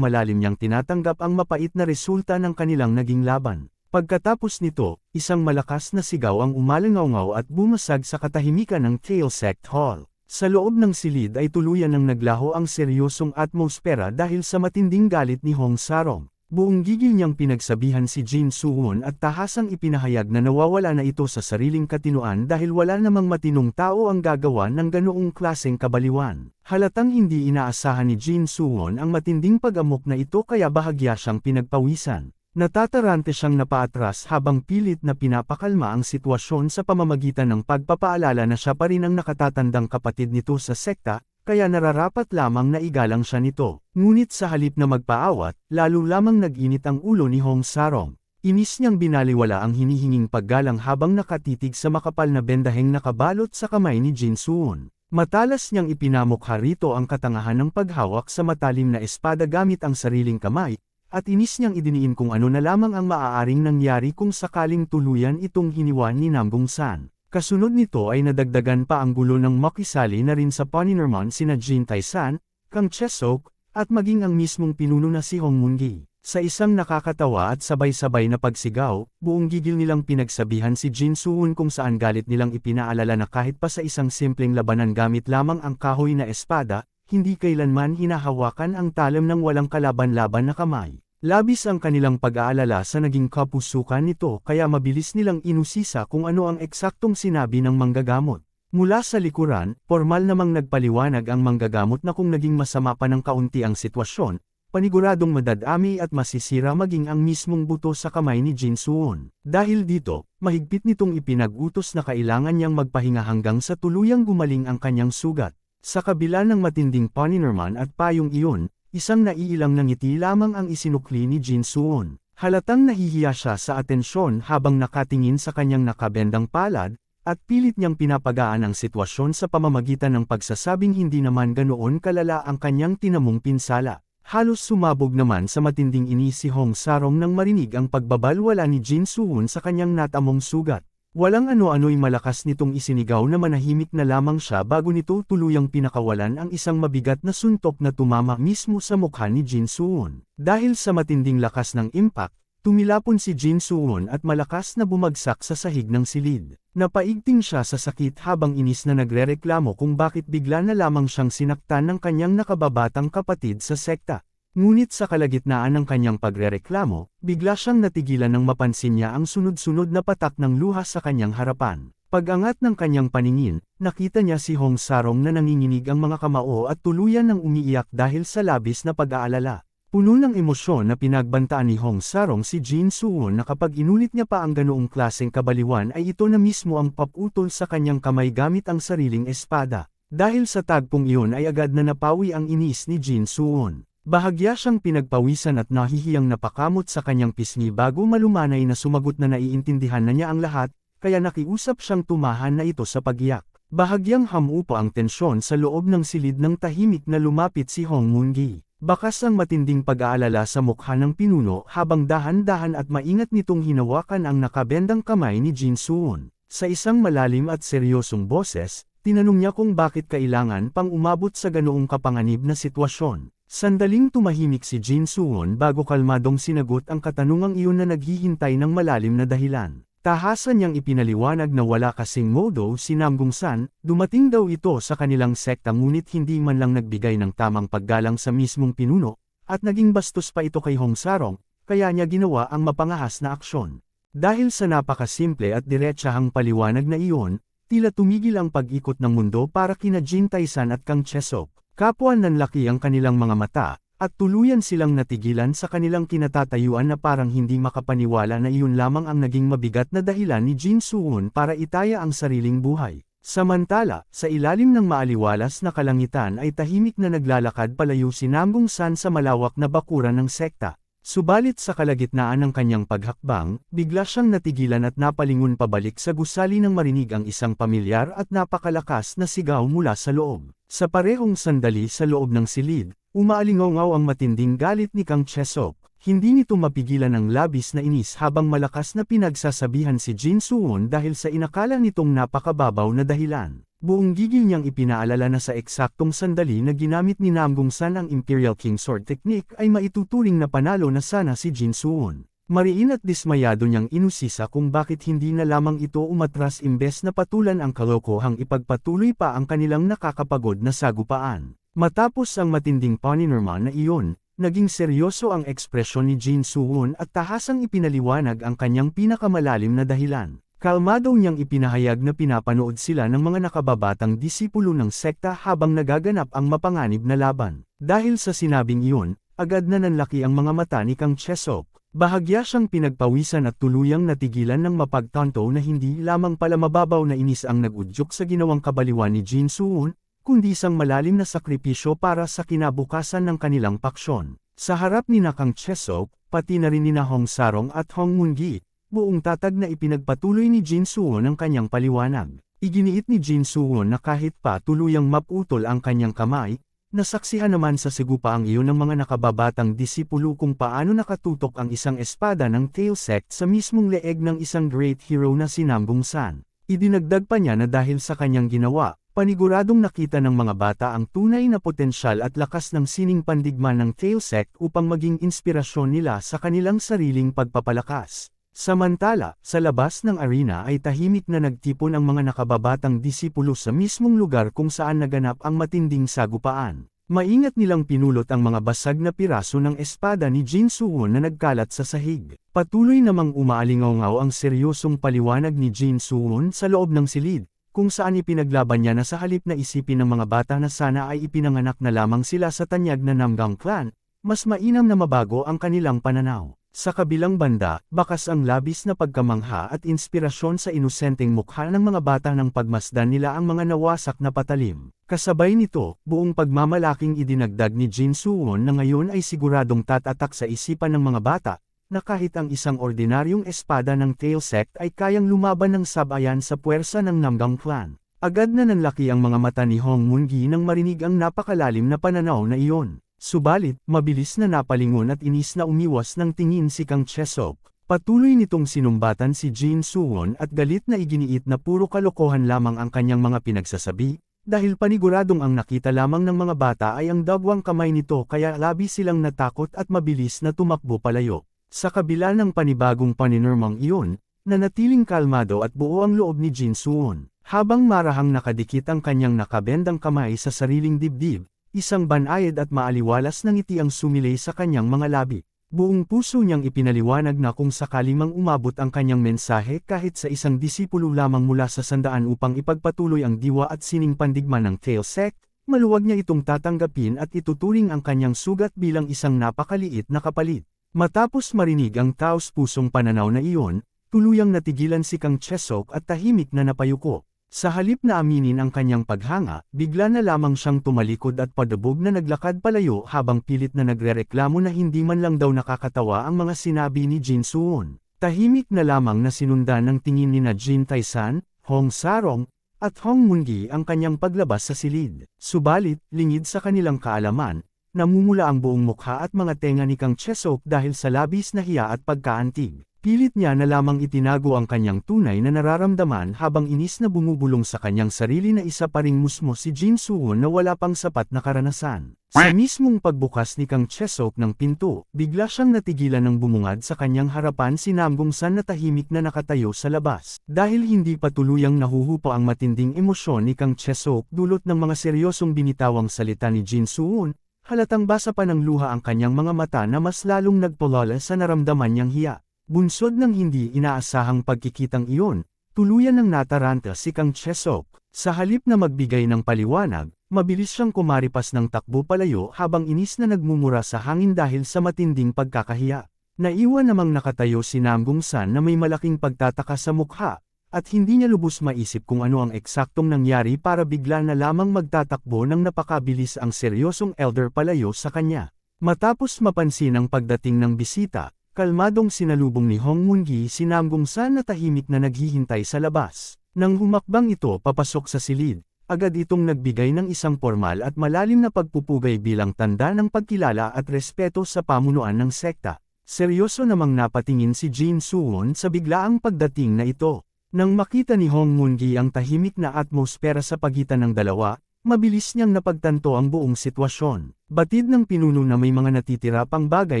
[SPEAKER 1] malalim niyang tinatanggap ang mapait na resulta ng kanilang naging laban. Pagkatapos nito, isang malakas na sigaw ang umalangaw at bumasag sa katahimikan ng Tailsick Hall. Sa loob ng silid ay tuluyan ng naglaho ang seryosong atmosfera dahil sa matinding galit ni Hong Sarong. Buong gigil niyang pinagsabihan si Jin Soo-won at tahasang ipinahayag na nawawala na ito sa sariling katinuan dahil wala namang matinong tao ang gagawa ng ganoong klaseng kabaliwan. Halatang hindi inaasahan ni Jin Soo-won ang matinding pag-amok na ito kaya bahagya siyang pinagpawisan. Natatarante siyang napaatras habang pilit na pinapakalma ang sitwasyon sa pamamagitan ng pagpapaalala na siya pa rin ang nakatatandang kapatid nito sa sekta, kaya nararapat lamang na igalang siya nito. Ngunit sa halip na magpaawat, lalo lamang nag-init ang ulo ni Hong Sarong. Inis niyang binaliwala ang hinihinging paggalang habang nakatitig sa makapal na bendaheng nakabalot sa kamay ni Jin Soo-won. Matalas niyang ipinamukha rito ang katangahan ng paghawak sa matalim na espada gamit ang sariling kamay, at inis niyang idiniin kung ano na lamang ang maaaring nangyari kung sakaling tuluyan itong hiniwan ni Nam-bum-san. Kasunod nito ay nadagdagan pa ang gulo ng makisali na rin sa paninirman sina Jin Tae-san, Kang Chae-seok, at maging ang mismong pinuno na si Hong Moon-gi. Sa isang nakakatawa at sabay-sabay na pagsigaw, buong gigil nilang pinagsabihan si Jin Soo-won kung saan galit nilang ipinaalala na kahit pa sa isang simpleng labanan gamit lamang ang kahoy na espada, hindi kailanman hinahawakan ang talim ng walang kalaban-laban na kamay. Labis ang kanilang pag-aalala sa naging kapusukan nito kaya mabilis nilang inusisa kung ano ang eksaktong sinabi ng manggagamot. Mula sa likuran, formal namang nagpaliwanag ang manggagamot na kung naging masama pa ng kaunti ang sitwasyon, paniguradong madadami at masisira maging ang mismong buto sa kamay ni Jin Soo-won. Dahil dito, mahigpit nitong ipinag-utos na kailangan niyang magpahinga hanggang sa tuluyang gumaling ang kanyang sugat. Sa kabila ng matinding paninirman at payong iyon, isang naiilang na ngiti lamang ang isinukli ni Jin Soo-won. Halatang nahihiya siya sa atensyon habang nakatingin sa kanyang nakabendang palad, at pilit niyang pinapagaan ang sitwasyon sa pamamagitan ng pagsasabing hindi naman ganoon kalala ang kanyang tinamong pinsala. Halos sumabog naman sa matinding inis si Hong Sarong nang marinig ang pagbabalwala ni Jin Soo-won sa kanyang natamong sugat. Walang ano-ano'y malakas nitong isinigaw na manahimik na lamang siya bago nito tuluyang pinakawalan ang isang mabigat na suntok na tumama mismo sa mukha ni Jin Soo-won. Dahil sa matinding lakas ng impact, tumilapon si Jin Soo-won at malakas na bumagsak sa sahig ng silid. Napaigting siya sa sakit habang inis na nagrereklamo kung bakit bigla na lamang siyang sinaktan ng kanyang nakababatang kapatid sa sekta. Ngunit sa kalagitnaan ng kanyang pagrereklamo, bigla siyang natigilan nang mapansin niya ang sunod-sunod na patak ng luha sa kanyang harapan. Pag-angat ng kanyang paningin, nakita niya si Hong Sarong na nanginginig ang mga kamao at tuluyan ng umiiyak dahil sa labis na pag-aalala. Puno ng emosyon na pinagbantaan ni Hong Sarong si Jin Soo-won na kapag inulit niya pa ang ganoong klaseng kabaliwan ay ito na mismo ang paputol sa kanyang kamay gamit ang sariling espada. Dahil sa tagpong iyon ay agad na napawi ang inis ni Jin Soo-won. Bahagya siyang pinagpawisan at nahihiyang napakamot sa kanyang pisngi bago malumanay na sumagot na naiintindihan na niya ang lahat, kaya nakiusap siyang tumahan na ito sa pag-iyak. Bahagyang hamupa ang tensyon sa loob ng silid ng tahimik na lumapit si Hong Moon-gi. Bakas ang matinding pag-aalala sa mukha ng pinuno habang dahan-dahan at maingat nitong hinawakan ang nakabendang kamay ni Jin Suwon. Sa isang malalim at seryosong boses, tinanong niya kung bakit kailangan pang umabot sa ganoong kapanganib na sitwasyon. Sandaling tumahimik si Jin Suwon bago kalmadong sinagot ang katanungang iyon na naghihintay ng malalim na dahilan. Tahasan niyang ipinaliwanag na wala kasing modo si Namgungsan, dumating daw ito sa kanilang sekta ngunit hindi man lang nagbigay ng tamang paggalang sa mismong pinuno, at naging bastos pa ito kay Hong Sarong, kaya niya ginawa ang mapangahas na aksyon. Dahil sa napakasimple at diretsahang paliwanag na iyon, tila tumigil ang pag-ikot ng mundo para kina Jin Taishan at Kang Chesok. Kapwa nanlaki ang kanilang mga mata, at tuluyan silang natigilan sa kanilang kinatatayuan na parang hindi makapaniwala na iyon lamang ang naging mabigat na dahilan ni Jin Suwon para itaya ang sariling buhay. Samantala, sa ilalim ng maaliwalas na kalangitan ay tahimik na naglalakad palayo si Namgungsan sa malawak na bakuran ng sekta. Subalit sa kalagitnaan ng kanyang paghakbang, bigla siyang natigilan at napalingon pabalik sa gusali nang marinig ang isang pamilyar at napakalakas na sigaw mula sa loob. Sa parehong sandali sa loob ng silid, umaalingaw ang matinding galit ni Kang Chesok. Hindi nito mapigilan ang labis na inis habang malakas na pinagsasabihan si Jin Suwon dahil sa inakala nitong napakababaw na dahilan. Buong gigil niyang ipinaalala na sa eksaktong sandali na ginamit ni Namgungsan ang Imperial King Sword Technique ay maituturing na panalo na sana si Jin Suwon. Mariin at dismayado niyang inusisa kung bakit hindi na lamang ito umatras imbes na patulan ang kalokohang ipagpatuloy pa ang kanilang nakakapagod na sagupaan. Matapos ang matinding paninirma na iyon, naging seryoso ang ekspresyon ni Jin Suwon at tahasang ipinaliwanag ang kanyang pinakamalalim na dahilan. Kalmado niyang ipinahayag na pinapanood sila ng mga nakababatang disipulo ng sekta habang nagaganap ang mapanganib na laban. Dahil sa sinabing iyon, agad na nanlaki ang mga mata ni Kang Chesok. Bahagya siyang pinagpawisan at tuluyang natigilan ng mapagtanto na hindi lamang pala mababaw na inis ang nag-udyok sa ginawang kabaliwan ni Jin Suwon, kundi isang malalim na sakripisyo para sa kinabukasan ng kanilang paksyon. Sa harap ni Kang Chesok, pati na rin ni Hong Sarong at Hong Moon-gi, buong tatag na ipinagpatuloy ni Jin Suwon ang kanyang paliwanag. Iginiit ni Jin Suwon na kahit pa tuluyang maputol ang kanyang kamay, nasaksihan naman sa sigupaang iyon ng mga nakababatang disipulo kung paano nakatutok ang isang espada ng Tail Sect sa mismong leeg ng isang great hero na si Namgungsan. Idinagdag pa niya na dahil sa kanyang ginawa, paniguradong nakita ng mga bata ang tunay na potensyal at lakas ng sining pandigma ng Tail Sect upang maging inspirasyon nila sa kanilang sariling pagpapalakas. Samantala, sa labas ng arena ay tahimik na nagtipon ang mga nakababatang disipulo sa mismong lugar kung saan naganap ang matinding sagupaan. Maingat nilang pinulot ang mga basag na piraso ng espada ni Jin Suwon na nagkalat sa sahig. Patuloy namang umaalingaw ang seryosong paliwanag ni Jin Suwon sa loob ng silid, kung saan ipinaglaban niya na sa halip na isipin ng mga bata na sana ay ipinanganak na lamang sila sa tanyag na Namgang clan, mas mainam na mabago ang kanilang pananaw. Sa kabilang banda, bakas ang labis na pagkamangha at inspirasyon sa inosenteng mukha ng mga bata nang pagmasdan nila ang mga nawasak na patalim. Kasabay nito, buong pagmamalaking idinagdag ni Jin Suwon na ngayon ay siguradong tatatak sa isipan ng mga bata, na kahit ang isang ordinaryong espada ng Tail Sect ay kayang lumaban ng sabayan sa puwersa ng Namgang clan. Agad na nanlaki ang mga mata ni Hong Moon-gi nang marinig ang napakalalim na pananaw na iyon. Subalit, mabilis na napalingon at inis na umiwas ng tingin si Kang Chesok. Patuloy nitong sinumbatan si Jin Suwon at galit na iginiit na puro kalokohan lamang ang kanyang mga pinagsasabi, dahil paniguradong ang nakita lamang ng mga bata ay ang dagwang kamay nito kaya labis silang natakot at mabilis na tumakbo palayo. Sa kabila ng panibagong paninirmang iyon, nanatiling kalmado at buo ang loob ni Jin Suwon. Habang marahang nakadikit ang kanyang nakabendang kamay sa sariling dibdib, isang banayad at maaliwalas na ngiti ang sumilay sa kanyang mga labi. Buong puso niyang ipinaliwanag na kung sakali mang umabot ang kanyang mensahe kahit sa isang disipulo lamang mula sa sandaan upang ipagpatuloy ang diwa at sining pandigma ng Tail Sect, maluwag niya itong tatanggapin at ituturing ang kanyang sugat bilang isang napakaliit na kapalit. Matapos marinig ang taos-pusong pananaw na iyon, tuluyang natigilan si Kang Chesok at tahimik na napayuko. Sa halip na aminin ang kanyang paghanga, bigla na lamang siyang tumalikod at padabog na naglakad palayo habang pilit na nagrereklamo na hindi man lang daw nakakatawa ang mga sinabi ni Jin Suwon. Tahimik na lamang na sinundan ng tingin ni Jin Taisan, Hong Sarong, at Hong Mungi ang kanyang paglabas sa silid. Subalit, lingid sa kanilang kaalaman, namumula ang buong mukha at mga tenga ni Kang Chesok dahil sa labis na hiya at pagkaantig. Pilit niya na lamang itinago ang kanyang tunay na nararamdaman habang inis na bumubulong sa kanyang sarili na isa pa ring musmo si Jin Suwon na wala pang sapat na karanasan. Sa mismong pagbukas ni Kang Chesok ng pinto, bigla siyang natigilan ng bumungad sa kanyang harapan si Nam Gungsan na tahimik na nakatayo sa labas. Dahil hindi pa tuluyang nahuhupa ang matinding emosyon ni Kang Chesok dulot ng mga seryosong binitawang salita ni Jin Suwon, halatang basa pa ng luha ang kanyang mga mata na mas lalong nagpulala sa naramdaman niyang hiya. Bunsod ng hindi inaasahang pagkikitang iyon, tuluyan ng nataranta si Kang Chesok. Sa halip na magbigay ng paliwanag, mabilis siyang kumaripas ng takbo palayo habang inis na nagmumura sa hangin dahil sa matinding pagkakahiya. Naiwan namang nakatayo si Nam Gungsan na may malaking pagtataka sa mukha, at hindi niya lubos maisip kung ano ang eksaktong nangyari para bigla na lamang magtatakbo ng napakabilis ang seryosong elder palayo sa kanya. Matapos mapansin ang pagdating ng bisita, kalmadong sinalubong ni Hong Mungi si Nam Gungsan na tahimik na naghihintay sa labas. Nang humakbang ito papasok sa silid, agad itong nagbigay ng isang formal at malalim na pagpupugay bilang tanda ng pagkilala at respeto sa pamunuan ng sekta. Seryoso namang napatingin si Jin Suwon sa biglaang pagdating na ito. Nang makita ni Hong Mungi ang tahimik na atmosfera sa pagitan ng dalawa, mabilis niyang napagtanto ang buong sitwasyon. Batid ng pinuno na may mga natitira pang bagay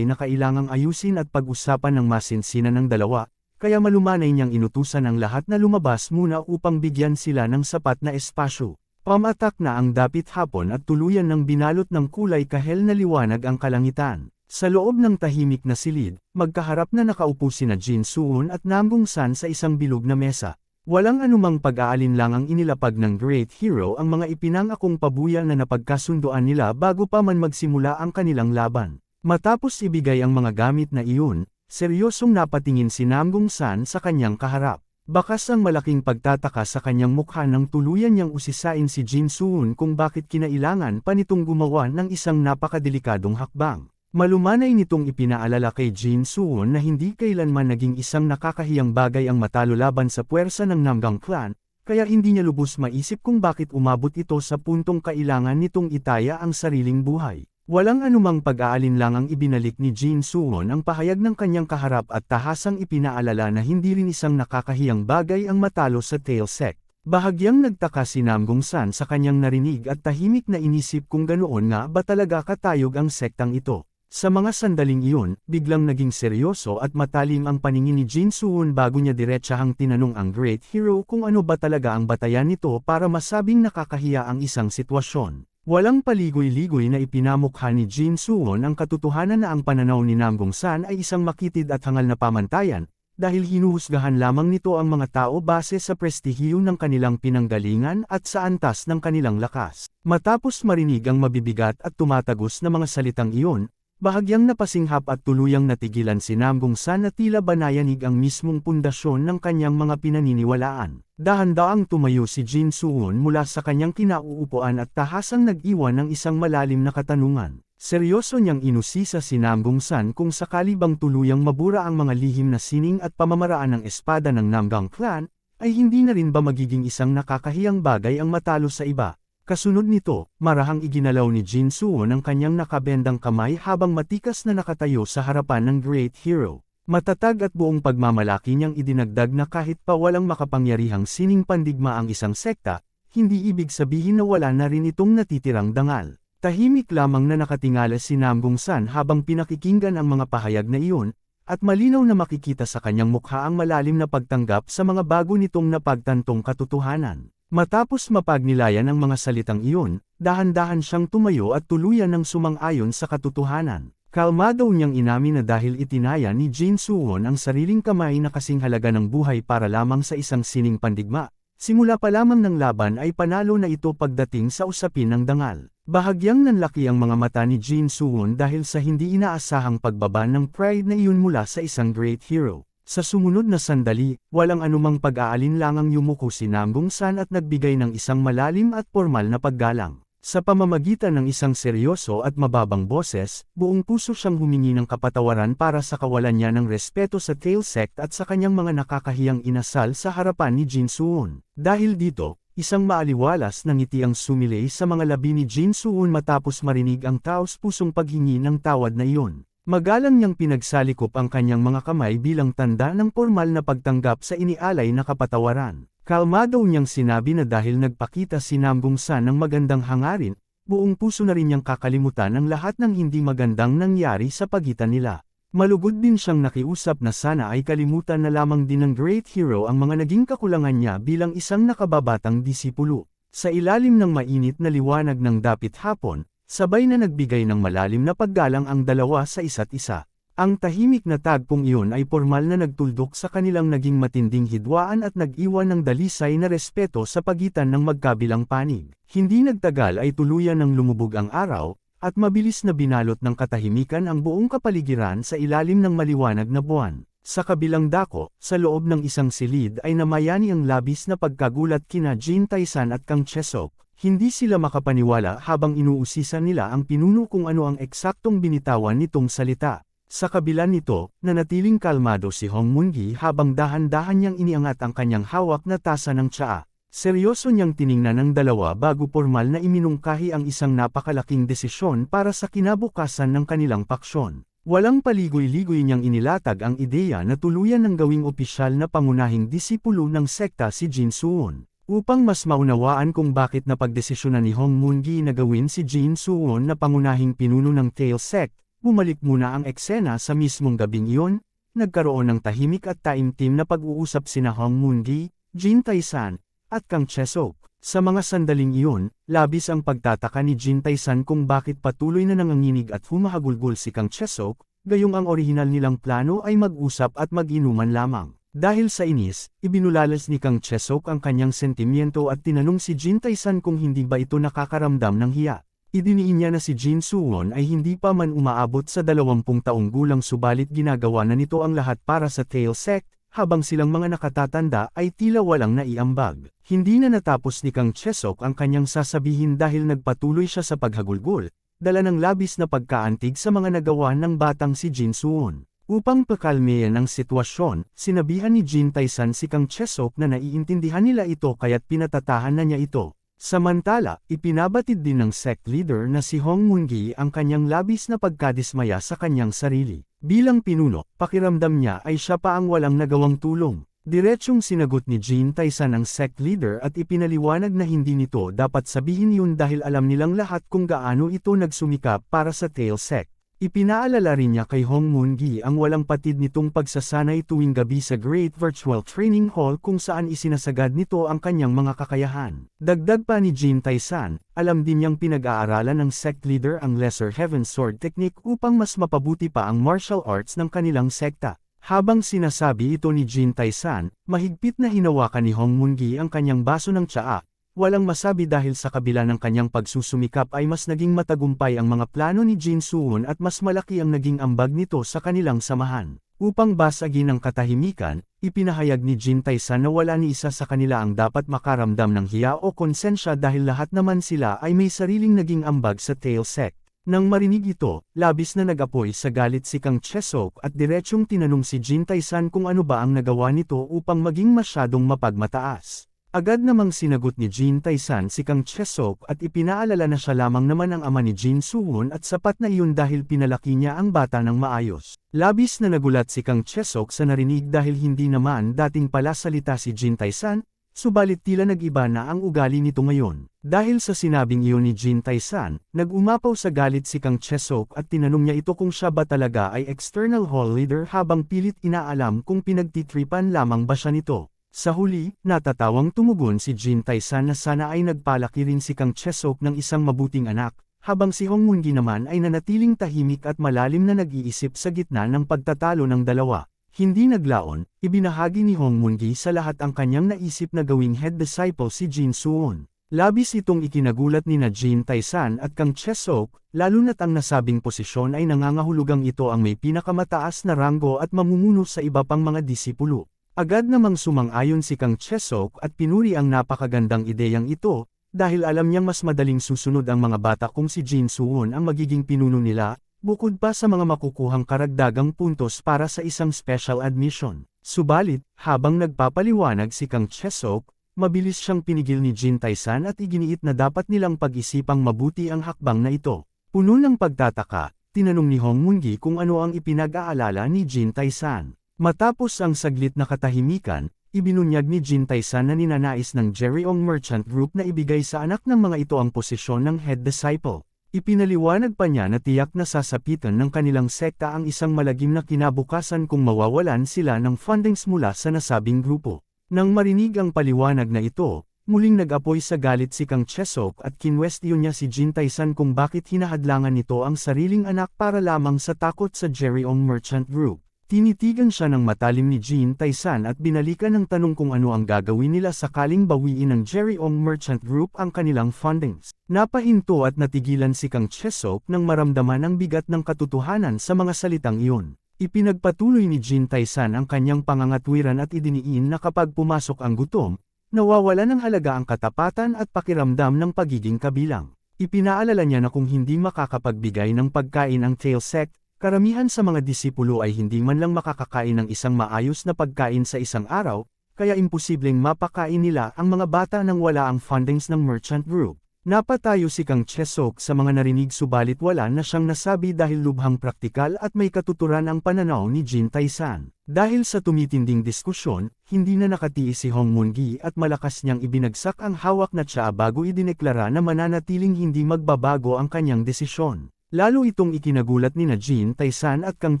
[SPEAKER 1] na kailangang ayusin at pag-usapan ng masinsinan ng dalawa, kaya malumanay niyang inutusan ang lahat na lumabas muna upang bigyan sila ng sapat na espasyo. Pamatak na ang dapit hapon at tuluyan ng binalot ng kulay kahel na liwanag ang kalangitan. Sa loob ng tahimik na silid, magkaharap na nakaupo sina Jin Suwon at Nam Gungsan sa isang bilog na mesa. Walang anumang pag-aalin ang inilapag ng Great Hero ang mga ipinangakong pabuya na napagkasunduan nila bago pa man magsimula ang kanilang laban. Matapos ibigay ang mga gamit na iyon, seryosong napatingin si Nam Gungsan sa kanyang kaharap. Bakas ang malaking pagtataka sa kanyang mukha nang tuluyan niyang usisain si Jin Suwon kung bakit kinailangan pa nitong gumawa ng isang napakadelikadong hakbang. Malumanay nitong ipinaalala kay Jin Suwon na hindi kailanman naging isang nakakahiyang bagay ang matalo laban sa puwersa ng Namgang Clan, kaya hindi niya lubos maisip kung bakit umabot ito sa puntong kailangan nitong itaya ang sariling buhay. Walang anumang pag-aalinlang ang ibinalik ni Jin Suwon ang pahayag ng kanyang kaharap at tahasang ipinaalala na hindi rin isang nakakahiyang bagay ang matalo sa Tail Sect. Bahagyang nagtaka si Nam Gungsan sa kanyang narinig at tahimik na inisip kung ganoon nga ba talaga katayog ang sektang ito. Sa mga sandaling iyon, biglang naging seryoso at matalim ang paningin ni Jin Suwon bago niya diretsahang tinanong ang Great Hero kung ano ba talaga ang batayan nito para masabing nakakahiya ang isang sitwasyon. Walang paligoy-ligoy na ipinamukha ni Jin Suwon ang katotohanan na ang pananaw ni Nam Gungsan ay isang makitid at hangal na pamantayan, dahil hinuhusgahan lamang nito ang mga tao base sa prestihiyo ng kanilang pinanggalingan at sa antas ng kanilang lakas. Matapos marinig ang mabibigat at tumatagos na mga salitang iyon, bahagyang napasinghap at tuluyang natigilan si Nam Gungsan na tila banayanig ang mismong pundasyon ng kanyang mga pinaniniwalaan. Dahan-daang tumayo si Jin Suwon mula sa kanyang kinauupuan at tahasang nag-iwan ng isang malalim na katanungan. Seryoso niyang inusisa si Nam Gungsan kung sakali bang tuluyang mabura ang mga lihim na sining at pamamaraan ng espada ng Namgang Clan, ay hindi na rin ba magiging isang nakakahiyang bagay ang matalo sa iba. Kasunod nito, marahang iginalaw ni Jin Suwon ang kanyang nakabendang kamay habang matikas na nakatayo sa harapan ng Great Hero. Matatag at buong pagmamalaki niyang idinagdag na kahit pa walang makapangyarihang sining pandigma ang isang sekta, hindi ibig sabihin na wala na rin itong natitirang dangal. Tahimik lamang na nakatingala si Nam Gungsan habang pinakikinggan ang mga pahayag na iyon, at malinaw na makikita sa kanyang mukha ang malalim na pagtanggap sa mga bago nitong napagtantong katotohanan. Matapos mapagnilayan ang mga salitang iyon, dahan-dahan siyang tumayo at tuluyan ng sumang-ayon sa katotohanan. Kalmado niyang inamin na dahil itinaya ni Jin Suwon ang sariling kamay na kasing halaga ng buhay para lamang sa isang sining pandigma, simula pa lamang ng laban ay panalo na ito pagdating sa usapin ng dangal. Bahagyang nanlaki ang mga mata ni Jin Suwon dahil sa hindi inaasahang pagbaba ng pride na iyon mula sa isang Great Hero. Sa sumunod na sandali, walang anumang pag-aalinlangang yumuko si Nam Gungsan at nagbigay ng isang malalim at formal na paggalang. Sa pamamagitan ng isang seryoso at mababang boses, buong puso siyang humingi ng kapatawaran para sa kawalan niya ng respeto sa Tail Sect at sa kanyang mga nakakahiyang inasal sa harapan ni Jin Suwon. Dahil dito, isang maaliwalas na ngiti ang sumilay sa mga labi ni Jin Suwon matapos marinig ang taos-pusong paghingi ng tawad na iyon. Magalang niyang pinagsalikop ang kanyang mga kamay bilang tanda ng formal na pagtanggap sa inialay na kapatawaran. Kalmado niyang sinabi na dahil nagpakita si Nam Gungsan ng magandang hangarin, buong puso na rin niyang kakalimutan ang lahat ng hindi magandang nangyari sa pagitan nila. Malugod din siyang nakiusap na sana ay kalimutan na lamang din ng Great Hero ang mga naging kakulangan niya bilang isang nakababatang disipulo. Sa ilalim ng mainit na liwanag ng dapit hapon, sabay na nagbigay ng malalim na paggalang ang dalawa sa isa't isa. Ang tahimik na tagpong iyon ay formal na nagtuldok sa kanilang naging matinding hidwaan at nag-iwan ng dalisay na respeto sa pagitan ng magkabilang panig. Hindi nagtagal ay tuluyan ng lumubog ang araw, at mabilis na binalot ng katahimikan ang buong kapaligiran sa ilalim ng maliwanag na buwan. Sa kabilang dako, sa loob ng isang silid ay namayani ang labis na pagkagulat kina Jin Tae-san at Kang Chae-seok. Hindi sila makapaniwala habang inuusisan nila ang pinuno kung ano ang eksaktong binitawan nitong salita. Sa kabila nito, nanatiling kalmado si Hong Moon-gi habang dahan-dahan niyang iniangat ang kanyang hawak na tasa ng tsaa. Seryoso niyang tiningnan ng dalawa bago formal na iminungkahi ang isang napakalaking desisyon para sa kinabukasan ng kanilang paksyon. Walang paligoy-ligoy niyang inilatag ang ideya na tuluyan ng gawing opisyal na pangunahing disipulo ng sekta si Jin Suwon. Upang mas maunawaan kung bakit napagdesisyonan ni Hong Moon-gi na gawin si Jin Suwon na pangunahing pinuno ng Tail Sect, bumalik muna ang eksena sa mismong gabing iyon, nagkaroon ng tahimik at taimtim na pag-uusap sina Hong Moon-gi, Jin Tae-san, at Kang Chae-seok. Sa mga sandaling iyon, labis ang pagtataka ni Jin Tae-san kung bakit patuloy na nanganginig at humahagulgol si Kang Chae-seok, gayong ang orihinal nilang plano ay mag-usap at mag-inuman lamang. Dahil sa inis, ibinulalas ni Kang Chae-seok ang kanyang sentimiento at tinanong si Jin Tae-san kung hindi ba ito nakakaramdam ng hiya. Idiniin niya na si Jin Suwon ay hindi pa man umaabot sa 20 taong gulang subalit ginagawa na nito ang lahat para sa Tail Sect, habang silang mga nakatatanda ay tila walang naiambag. Hindi na natapos ni Kang Chae-seok ang kanyang sasabihin dahil nagpatuloy siya sa paghagulgol, dala ng labis na pagkaantig sa mga nagawa ng batang si Jin Suwon. Upang pakalmeyan ang sitwasyon, sinabihan ni Jin Tae-san si Kang Chae-seok na naiintindihan nila ito kaya't pinatatahan na niya ito. Samantala, ipinabatid din ng sect leader na si Hong Moon-gi ang kanyang labis na pagkadismaya sa kanyang sarili. Bilang pinuno, pakiramdam niya ay siya pa ang walang nagawang tulong. Diretsyong sinagot ni Jin Tae-san ang sect leader at ipinaliwanag na hindi nito dapat sabihin yun dahil alam nilang lahat kung gaano ito nagsumikap para sa Tail Sect. Ipinaalala rin niya kay Hong Moon-gi ang walang patid nitong pagsasanay tuwing gabi sa Great Virtual Training Hall kung saan isinasagad nito ang kanyang mga kakayahan. Dagdag pa ni Jin Tae-san, alam din niyang pinag-aaralan ng sect leader ang Lesser Heaven Sword Technique upang mas mapabuti pa ang martial arts ng kanilang sekta. Habang sinasabi ito ni Jin Tae-san, mahigpit na hinawakan ni Hong Moon-gi ang kanyang baso ng tsaa. Walang masabi dahil sa kabila ng kanyang pagsusumikap ay mas naging matagumpay ang mga plano ni Jin Suwon at mas malaki ang naging ambag nito sa kanilang samahan. Upang basagin ang katahimikan, ipinahayag ni Jin Tae-san na wala ni isa sa kanila ang dapat makaramdam ng hiya o konsensya dahil lahat naman sila ay may sariling naging ambag sa Tail Sect. Nang marinig ito, labis na nag-apoy sa galit si Kang Chae-seok at diretsyong tinanong si Jin Tae-san kung ano ba ang nagawa nito upang maging masyadong mapagmataas. Agad namang sinagot ni Jin Tae-san si Kang Chae-seok at ipinaalala na siya lamang naman ang ama ni Jin Suwon at sapat na iyon dahil pinalaki niya ang bata ng maayos. Labis na nagulat si Kang Chae-seok sa narinig dahil hindi naman dating pala salita si Jin Tae-san, subalit tila nag-iba na ang ugali nito ngayon. Dahil sa sinabing iyon ni Jin Tae-san, nag-umapaw sa galit si Kang Chae-seok at tinanong niya ito kung siya ba talaga ay external hall leader habang pilit inaalam kung pinagtitripan lamang ba siya nito. Sa huli, natatawang tumugon si Jin Tae-san na sana ay nagpalaki rin si Kang Chae-seok ng isang mabuting anak, habang si Hong Moon-gi naman ay nanatiling tahimik at malalim na nag-iisip sa gitna ng pagtatalo ng dalawa. Hindi naglaon, ibinahagi ni Hong Moon-gi sa lahat ang kanyang naisip na gawing head disciple si Jin Suwon. Labis itong ikinagulat ni na Jin Tae-san at Kang Chae-seok, lalo na't ang nasabing posisyon ay nangangahulugang ito ang may pinakamataas na ranggo at mamumuno sa iba pang mga disipulo. Agad namang sumang-ayon si Kang Chae-seok at pinuri ang napakagandang ideyang ito, dahil alam niyang mas madaling susunod ang mga bata kung si Jin Suwon ang magiging pinuno nila, bukod pa sa mga makukuhang karagdagang puntos para sa isang special admission. Subalit, habang nagpapaliwanag si Kang Chesok, mabilis siyang pinigil ni Jin Tae-san at iginiit na dapat nilang pag-isipang mabuti ang hakbang na ito. Puno ng pagtataka, tinanong ni Hong Moon-gi kung ano ang ipinag-aalala ni Jin Tae-san. Matapos ang saglit na katahimikan, ibinunyag ni Jin Tae-san na ninanais ng Jereong Merchant Group na ibigay sa anak ng mga ito ang posisyon ng head disciple. Ipinaliwanag pa niya na tiyak na sasapitan ng kanilang sekta ang isang malagim na kinabukasan kung mawawalan sila ng fundings mula sa nasabing grupo. Nang marinig ang paliwanag na ito, muling nag-apoy sa galit si Kang Chesok at kinwestiyon niya si Jin Tae-san kung bakit hinahadlangan nito ang sariling anak para lamang sa takot sa Jereong Merchant Group. Tinitigan siya ng matalim ni Jin Tae-san at binalikan ng tanong kung ano ang gagawin nila sakaling bawiin ng Jereong Merchant Group ang kanilang fundings. Napahinto at natigilan si Kang Chesok nang maramdaman ang bigat ng katotohanan sa mga salitang iyon. Ipinagpatuloy ni Jin Tae-san ang kanyang pangangatwiran at idiniin na kapag pumasok ang gutom, nawawala ng halaga ang katapatan at pakiramdam ng pagiging kabilang. Ipinaalala niya na kung hindi makakapagbigay ng pagkain ang Tail Sect, karamihan sa mga disipulo ay hindi man lang makakakain ng isang maayos na pagkain sa isang araw, kaya imposibleng mapakain nila ang mga bata nang wala ang fundings ng Merchant Group. Napatayo si Kang Chesok sa mga narinig subalit wala na siyang nasabi dahil lubhang praktikal at may katuturan ang pananaw ni Jin Tae-san. Dahil sa tumitinding diskusyon, hindi na nakatiis si Hong Moon-gi at malakas niyang ibinagsak ang hawak na tsaa bago idineklara na mananatiling hindi magbabago ang kanyang desisyon. Lalo itong ikinagulat ni Jin Tae-san at Kang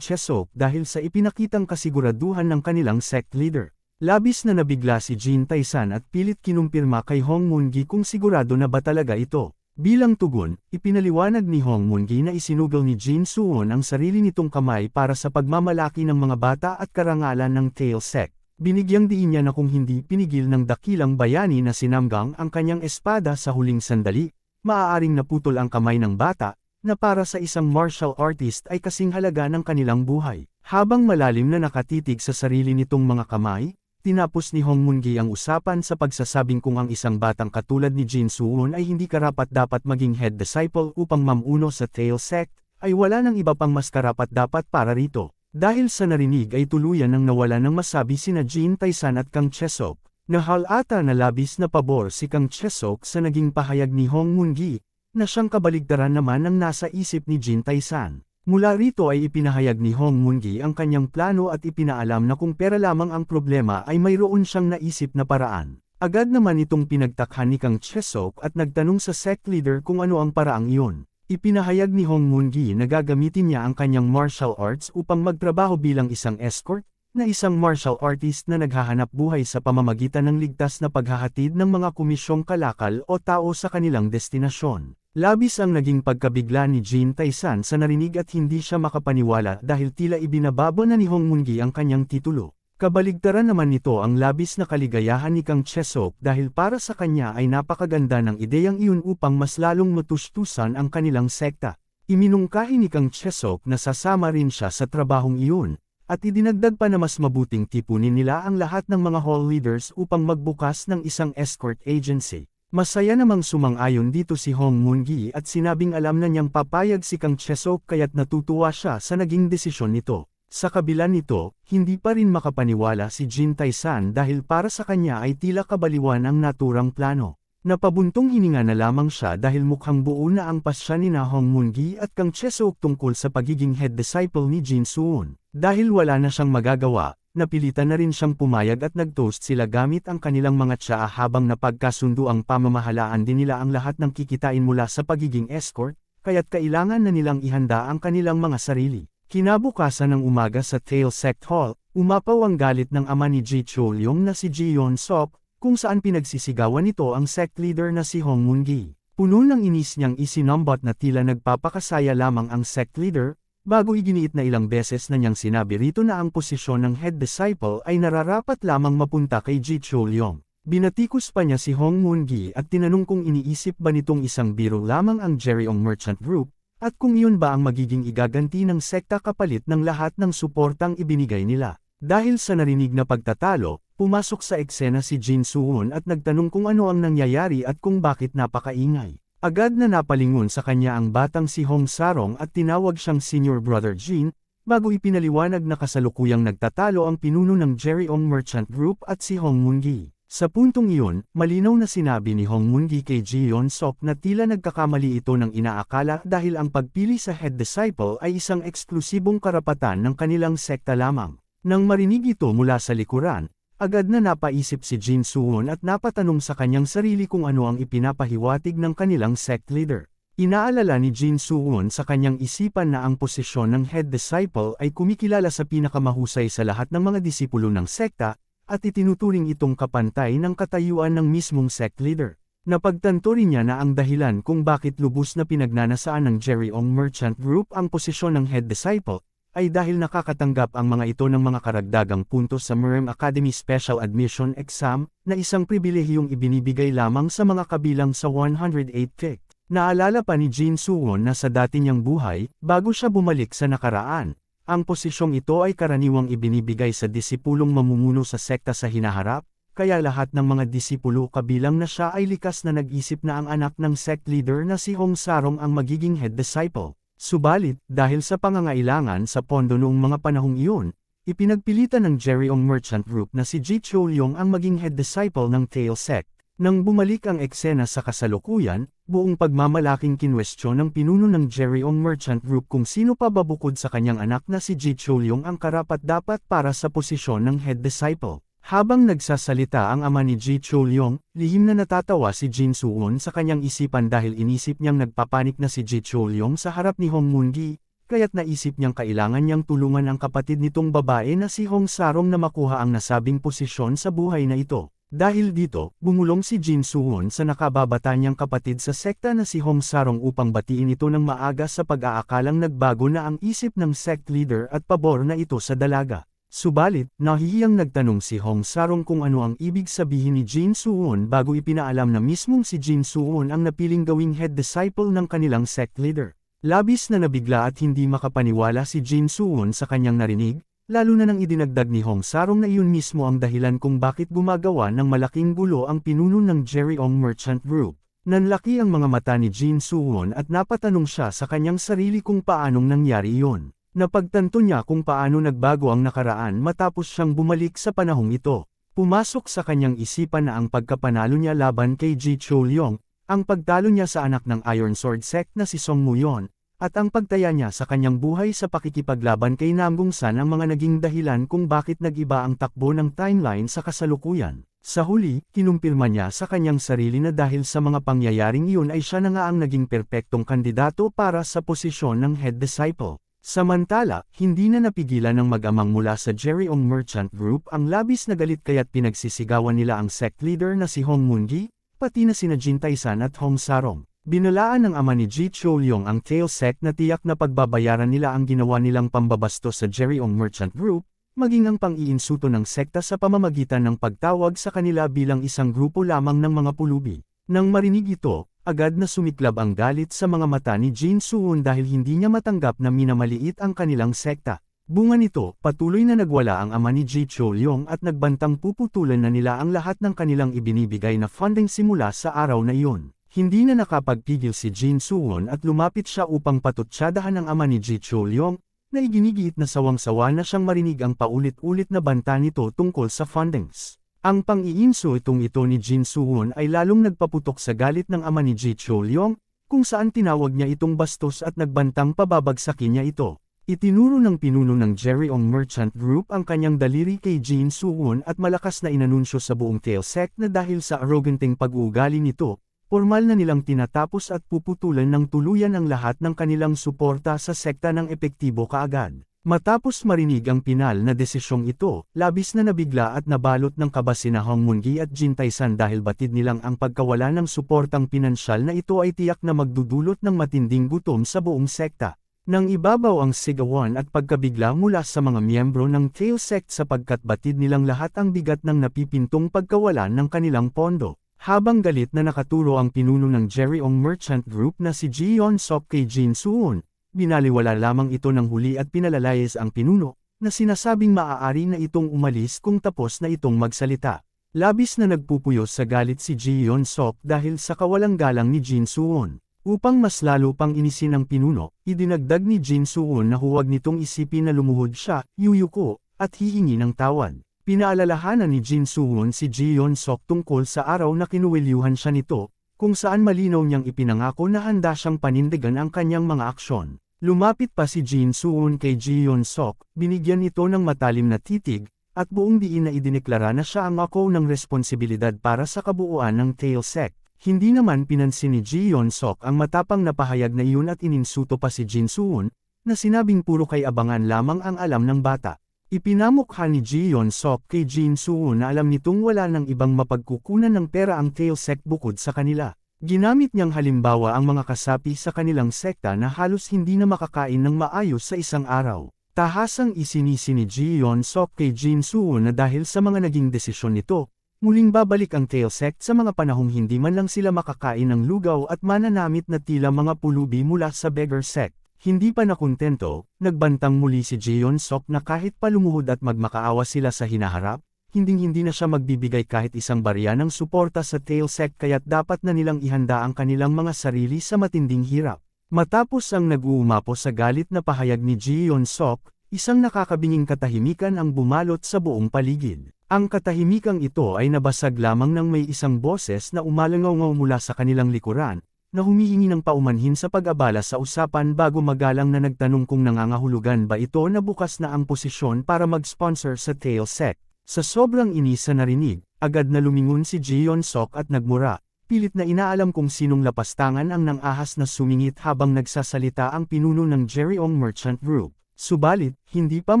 [SPEAKER 1] Chesok dahil sa ipinakitang kasiguraduhan ng kanilang sect leader. Labis na nabigla si Jin Tae-san at pilit kinumpirma kay Hong Moon-gi kung sigurado na ba talaga ito. Bilang tugon, ipinaliwanag ni Hong Moon-gi na isinugal ni Jin Suwon ang sarili nitong kamay para sa pagmamalaki ng mga bata at karangalan ng Tail Sect. Binigyang diin niya na kung hindi pinigil ng dakilang bayani na si Namgang ang kanyang espada sa huling sandali, maaaring naputol ang kamay ng bata, na para sa isang martial artist ay kasing halaga ng kanilang buhay. Habang malalim na nakatitig sa sarili nitong mga kamay, tinapos ni Hong Moon-gi ang usapan sa pagsasabing kung ang isang batang katulad ni Jin Suwon ay hindi karapat-dapat maging head disciple upang mamuno sa Tail Sect, ay wala nang iba pang mas karapat-dapat para rito. Dahil sa narinig ay tuluyan nang nawala ng masabi sina Jin Tae-san at Kang Chesok. Nahalata na labis na pabor si Kang Chesok sa naging pahayag ni Hong Moon-gi, na siyang kabaligtaran naman ang nasa isip ni Jin Tae-san. Mula rito ay ipinahayag ni Hong Moon-gi ang kanyang plano at ipinaalam na kung pera lamang ang problema ay mayroon siyang naisip na paraan. Agad naman itong pinagtakhan ni Kang Chesok at nagtanong sa sect leader kung ano ang paraang iyon. Ipinahayag ni Hong Moon-gi na gagamitin niya ang kanyang martial arts upang magtrabaho bilang isang escort, na isang martial artist na naghahanap buhay sa pamamagitan ng ligtas na paghahatid ng mga komisyong kalakal o tao sa kanilang destinasyon. Labis ang naging pagkabigla ni Jin Tae-san sa narinig at hindi siya makapaniwala dahil tila ibinababa na ni Hong Moon-gi ang kanyang titulo. Kabaligtaran naman nito ang labis na kaligayahan ni Kang Chesok dahil para sa kanya ay napakaganda ng ideyang iyon upang mas lalong matustusan ang kanilang sekta. Iminungkahi ni Kang Chesok na sasama rin siya sa trabahong iyon, at idinagdag pa na mas mabuting tipunin nila ang lahat ng mga hall leaders upang magbukas ng isang escort agency. Masaya namang sumang-ayon dito si Hong Moon-gi at sinabing alam na niyang papayag si Kang Chesok kaya't natutuwa siya sa naging desisyon nito. Sa kabila nito, hindi pa rin makapaniwala si Jin Tae-san dahil para sa kanya ay tila kabaliwan ang naturang plano. Napabuntong hininga na lamang siya dahil mukhang buo na ang pasya ni Hong Moon-gi at Kang Chesok tungkol sa pagiging head disciple ni Jin Suwon. Dahil wala na siyang magagawa, napilitan na rin siyang pumayag at nag-toast sila gamit ang kanilang mga tsaa habang napagkasundo ang pamamahalaan din nila ang lahat ng kikitain mula sa pagiging escort, kaya't kailangan na nilang ihanda ang kanilang mga sarili. Kinabukasan ng umaga sa Tail Sect Hall, umapaw ang galit ng ama ni Ji Cholyong na si Ji Yeon-sok, kung saan pinagsisigawan nito ang sect leader na si Hong Moon-gi. Puno ng inis niyang isinambot na tila nagpapakasaya lamang ang sect leader, bago iginiit na ilang beses na niyang sinabi rito na ang posisyon ng head disciple ay nararapat lamang mapunta kay Ji Cholyong. Binatikos pa niya si Hong Moon-gi at tinanong kung iniisip ba nitong isang biro lamang ang Jereong Merchant Group, at kung iyon ba ang magiging igaganti ng sekta kapalit ng lahat ng suportang ibinigay nila. Dahil sa narinig na pagtatalo, pumasok sa eksena si Jin Soo-won at nagtanong kung ano ang nangyayari at kung bakit napakaingay. Agad na napalingon sa kanya ang batang si Hong Sarong at tinawag siyang Senior Brother Jin, bago ipinaliwanag na kasalukuyang nagtatalo ang pinuno ng Jereon Merchant Group at si Hong Moon-gi. Sa puntong iyon, malinaw na sinabi ni Hong Moon-gi kay Ji Yeon-sok na tila nagkakamali ito ng inaakala dahil ang pagpili sa head disciple ay isang eksklusibong karapatan ng kanilang sekta lamang. Nang marinig ito mula sa likuran, agad na napaisip si Jin Soo-won at napatanong sa kanyang sarili kung ano ang ipinapahiwatig ng kanilang sect leader. Inaalala ni Jin Soo-won sa kanyang isipan na ang posisyon ng head disciple ay kumikilala sa pinakamahusay sa lahat ng mga disipulo ng sekta, at itinuturing itong kapantay ng katayuan ng mismong sect leader. Napagtanto rin niya na ang dahilan kung bakit lubos na pinagnanasaan ng Jereon Merchant Group ang posisyon ng head disciple, ay dahil nakakatanggap ang mga ito ng mga karagdagang puntos sa MERM Academy Special Admission Exam, na isang pribilehiyong ibinibigay lamang sa mga kabilang sa 108 kick. Naalala pa ni Jin Soo-won na sa dati niyang buhay, bago siya bumalik sa nakaraan, ang posisyong ito ay karaniwang ibinibigay sa disipulong mamumuno sa sekta sa hinaharap, kaya lahat ng mga disipulo kabilang na siya ay likas na nag-isip na ang anak ng sect leader na si Hong Sarong ang magiging head disciple. Subalit, dahil sa pangangailangan sa pondo noong mga panahong iyon, ipinagpilitan ng Jereon Merchant Group na si Ji Chol-yong ang maging head disciple ng Tail Sect. Nang bumalik ang eksena sa kasalukuyan, buong pagmamalaking kinwestiyon ng pinuno ng Jereon Merchant Group kung sino pa ba bukod sa kanyang anak na si Ji Chol-yong ang karapat-dapat para sa posisyon ng head disciple. Habang nagsasalita ang ama ni Ji Chol-yong, lihim na natatawa si Jin Soo-won sa kanyang isipan dahil inisip niyang nagpapanik na si Ji Chol-yong sa harap ni Hong Moon-gi, kaya't naisip niyang kailangan niyang tulungan ang kapatid nitong babae na si Hong Sarong na makuha ang nasabing posisyon sa buhay na ito. Dahil dito, bumulong si Jin Soo-won sa nakababata niyang kapatid sa sekta na si Hong Sarong upang batiin ito ng maaga sa pag-aakalang nagbago na ang isip ng sect leader at pabor na ito sa dalaga. Subalit, nahihiyang nagtanong si Hong Sarong kung ano ang ibig sabihin ni Jin Soo-won bago ipinaalam na mismong si Jin Soo-won ang napiling gawing head disciple ng kanilang sect leader. Labis na nabigla at hindi makapaniwala si Jin Soo-won sa kanyang narinig, lalo na nang idinagdag ni Hong Sarong na iyon mismo ang dahilan kung bakit gumagawa ng malaking gulo ang pinuno ng Jereon Merchant Group. Nanlaki ang mga mata ni Jin Soo-won at napatanong siya sa kanyang sarili kung paanong nangyari iyon. Napagtanto niya kung paano nagbago ang nakaraan matapos siyang bumalik sa panahong ito. Pumasok sa kanyang isipan na ang pagkapanalo niya laban kay Ji Chol-yong, ang pagtalo niya sa anak ng Iron Sword Sect na si Song Mu-yeon, at ang pagtaya niya sa kanyang buhay sa pakikipaglaban kay Nam Gungsan ang mga naging dahilan kung bakit nag-iba ang takbo ng timeline sa kasalukuyan. Sa huli, kinumpirma niya sa kanyang sarili na dahil sa mga pangyayaring iyon ay siya na nga ang naging perpektong kandidato para sa posisyon ng head disciple. Samantala, hindi na napigilan ng mag-amang mula sa Jereon Merchant Group ang labis na galit kaya't pinagsisigawan nila ang sect leader na si Hong Moon-gi, pati na sina Jin Tae-san at Hong Sarong. Binalaan ng ama ni Ji Chol-yong ang Tail Sect na tiyak na pagbabayaran nila ang ginawa nilang pambabastos sa Jereon Merchant Group, maging ang pang-iinsuto ng sekta sa pamamagitan ng pagtawag sa kanila bilang isang grupo lamang ng mga pulubi. Nang marinig ito, agad na sumiklab ang galit sa mga mata ni Jin Soo-won dahil hindi niya matanggap na minamaliit ang kanilang sekta. Bunga nito, patuloy na nagwala ang ama ni Ji Chol-yong at nagbantang puputulan na nila ang lahat ng kanilang ibinibigay na funding simula sa araw na iyon. Hindi na nakapagpigil si Jin Soo-won at lumapit siya upang patutsadahan ang ama ni Ji Chol-yong, na iginigiit na sawang-sawa na siyang marinig ang paulit-ulit na banta nito tungkol sa fundings. Ang pang-iinsultong ito ni Jin Soo-won ay lalong nagpaputok sa galit ng ama ni Ji Chol-yong, kung saan tinawag niya itong bastos at nagbantang pababagsakin niya ito. Itinuro ng pinuno ng Jereon Merchant Group ang kanyang daliri kay Jin Soo-won at malakas na inanunsyo sa buong Tail Sect na dahil sa arroganteng pag-uugali nito, formal na nilang tinatapos at puputulan ng tuluyan ang lahat ng kanilang suporta sa sekta ng epektibo kaagad. Matapos marinig ang pinal na desisyong ito, labis na nabigla at nabalot ng kaba sina Hong Moon-gi at Jin Tae-san dahil batid nilang ang pagkawala ng suportang pinansyal na ito ay tiyak na magdudulot ng matinding gutom sa buong sekta. Nang ibabaw ang sigawan at pagkabigla mula sa mga miyembro ng Tail Sect sapagkat batid nilang lahat ang bigat ng napipintong pagkawalan ng kanilang pondo. Habang galit na nakaturo ang pinuno ng Jereon Merchant Group na si Ji Yeon-sok kay Jin Soo-won, binaliwala lamang ito ng huli at pinalalayas ang pinuno, na sinasabing maaari na itong umalis kung tapos na itong magsalita. Labis na nagpupuyos sa galit si Ji Yeon-sok dahil sa kawalang galang ni Jin Soo-won. Upang mas lalo pang inisin ang pinuno, idinagdag ni Jin Soo-won na huwag nitong isipin na lumuhod siya, yuyuko, at hihingi ng tawad. Pinaalalahanan ni Jin Soo-won si Ji Yeon-sok tungkol sa araw na kinuwelyuhan siya nito, kung saan malinaw niyang ipinangako na handa siyang panindigan ang kanyang mga aksyon. Lumapit pa si Jin Soo-won kay Ji Yeon-sok, binigyan ito ng matalim na titig, at buong diin na idineklara na siya ang ako ng responsibilidad para sa kabuuan ng Tailsec. Hindi naman pinansin ni Ji Yeon-sok ang matapang na pahayag na iyon at ininsuto pa si Jin Soo-won, na sinabing puro kay abangan lamang ang alam ng bata. Ipinamukha ni Ji Yeon-sok kay Jin Soo-won na alam nitong wala ng ibang mapagkukunan ng pera ang Tailsec bukod sa kanila. Ginamit niyang halimbawa ang mga kasapi sa kanilang sekta na halos hindi na makakain ng maayos sa isang araw. Tahasang isinisi ni Ji Yeon-sok kay Jin Soo-won na dahil sa mga naging desisyon nito, muling babalik ang Tailsec sa mga panahong hindi man lang sila makakain ng lugaw at mananamit na tila mga pulubi mula sa beggar sect. Hindi pa nakontento, nagbantang muli si Ji Yeon-sok na kahit pa lumuhod at magmakaawa sila sa hinaharap, hinding-hindi na siya magbibigay kahit isang barya ng suporta sa Tailsec kaya't dapat na nilang ihanda ang kanilang mga sarili sa matinding hirap. Matapos ang nag-uumapo sa galit na pahayag ni Ji Yeon-sok, isang nakakabinging katahimikan ang bumalot sa buong paligid. Ang katahimikang ito ay nabasag lamang ng may isang boses na umalangaw mula sa kanilang likuran, na humihingi ng paumanhin sa pag-abala sa usapan bago magalang na nagtanong kung nangangahulugan ba ito na bukas na ang posisyon para mag-sponsor sa Tailsec. Sa sobrang inis sa narinig, agad na lumingon si Ji Yeon-sok at nagmura, pilit na inaalam kung sinong lapastangan ang nang-ahas na sumingit habang nagsasalita ang pinuno ng Jereong Merchant Group. Subalit, hindi pa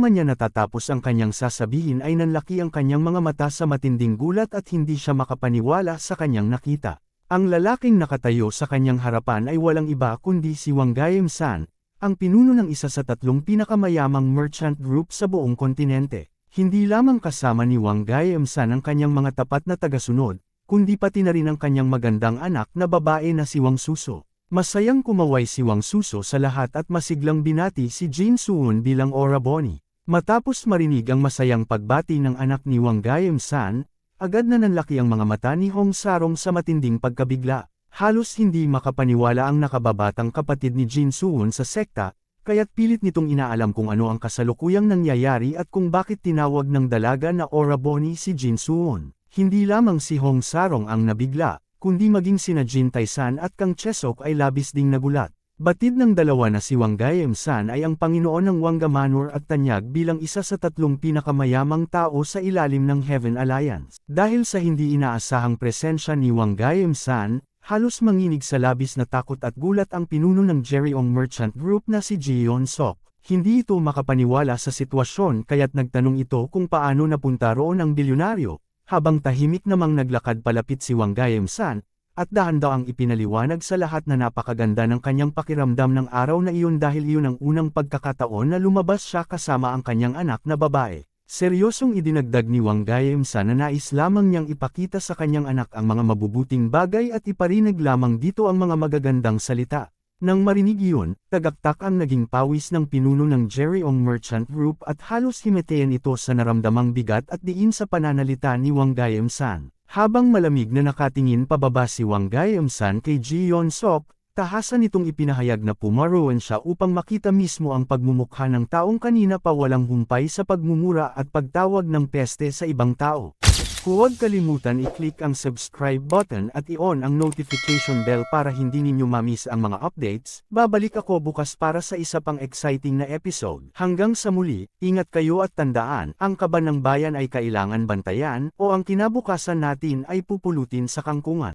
[SPEAKER 1] man niya natatapos ang kanyang sasabihin ay nanlaki ang kanyang mga mata sa matinding gulat at hindi siya makapaniwala sa kanyang nakita. Ang lalaking nakatayo sa kanyang harapan ay walang iba kundi si Wang Gaem-san, ang pinuno ng isa sa tatlong pinakamayamang merchant group sa buong kontinente. Hindi lamang kasama ni Wang Gaem-san ang kanyang mga tapat na tagasunod, kundi pati na rin ang kanyang magandang anak na babae na si Wang Suso. Masayang kumaway si Wang Suso sa lahat at masiglang binati si Jin Soo-won bilang Oraboni. Matapos marinig ang masayang pagbati ng anak ni Wang Gaem-san, agad na nanlaki ang mga mata ni Hong Sarong sa matinding pagkabigla. Halos hindi makapaniwala ang nakababatang kapatid ni Jin Soo-won sa sekta, kaya't pilit nitong inaalam kung ano ang kasalukuyang nangyayari at kung bakit tinawag ng dalaga na Oraboni si Jin Soo-won. Hindi lamang si Hong Sarong ang nabigla, kundi maging sina Jin Tae-san at Kang Chesok ay labis ding nagulat. Batid ng dalawa na si Wang Gaem-san ay ang Panginoon ng Wangga Manor at tanyag bilang isa sa tatlong pinakamayamang tao sa ilalim ng Heaven Alliance. Dahil sa hindi inaasahang presensya ni Wang Gaem-san, halos manginig sa labis na takot at gulat ang pinuno ng Jereong Merchant Group na si Ji Yeon-sok. Hindi ito makapaniwala sa sitwasyon kaya't nagtanong ito kung paano napunta roon ang bilyonaryo, habang tahimik namang naglakad palapit si Wang Gaem-san, at dahan daw ang ipinaliwanag sa lahat na napakaganda ng kanyang pakiramdam ng araw na iyon dahil iyon ang unang pagkakataon na lumabas siya kasama ang kanyang anak na babae. Seryosong idinagdag ni Wang Gaem-san na nais lamang niyang ipakita sa kanyang anak ang mga mabubuting bagay at iparinig lamang dito ang mga magagandang salita. Nang marinig iyon, tagaktak ang naging pawis ng pinuno ng Jereong Merchant Group at halos himetean ito sa naramdamang bigat at diin sa pananalita ni Wang Gaem-san. Habang malamig na nakatingin pababa si Wang Gaem-san kay Ji Yeon-sok, tahasan itong ipinahayag na pumaroon siya upang makita mismo ang pagmumukha ng taong kanina pa walang humpay sa pagmumura at pagtawag ng peste sa ibang tao. Huwag kalimutan i-click ang subscribe button at i-on ang notification bell para hindi ninyo ma-miss ang mga updates. Babalik ako bukas para sa isa pang exciting na episode. Hanggang sa muli, ingat kayo at tandaan, ang kaban ng bayan ay kailangan bantayan, o ang kinabukasan natin ay pupulutin sa kangkungan.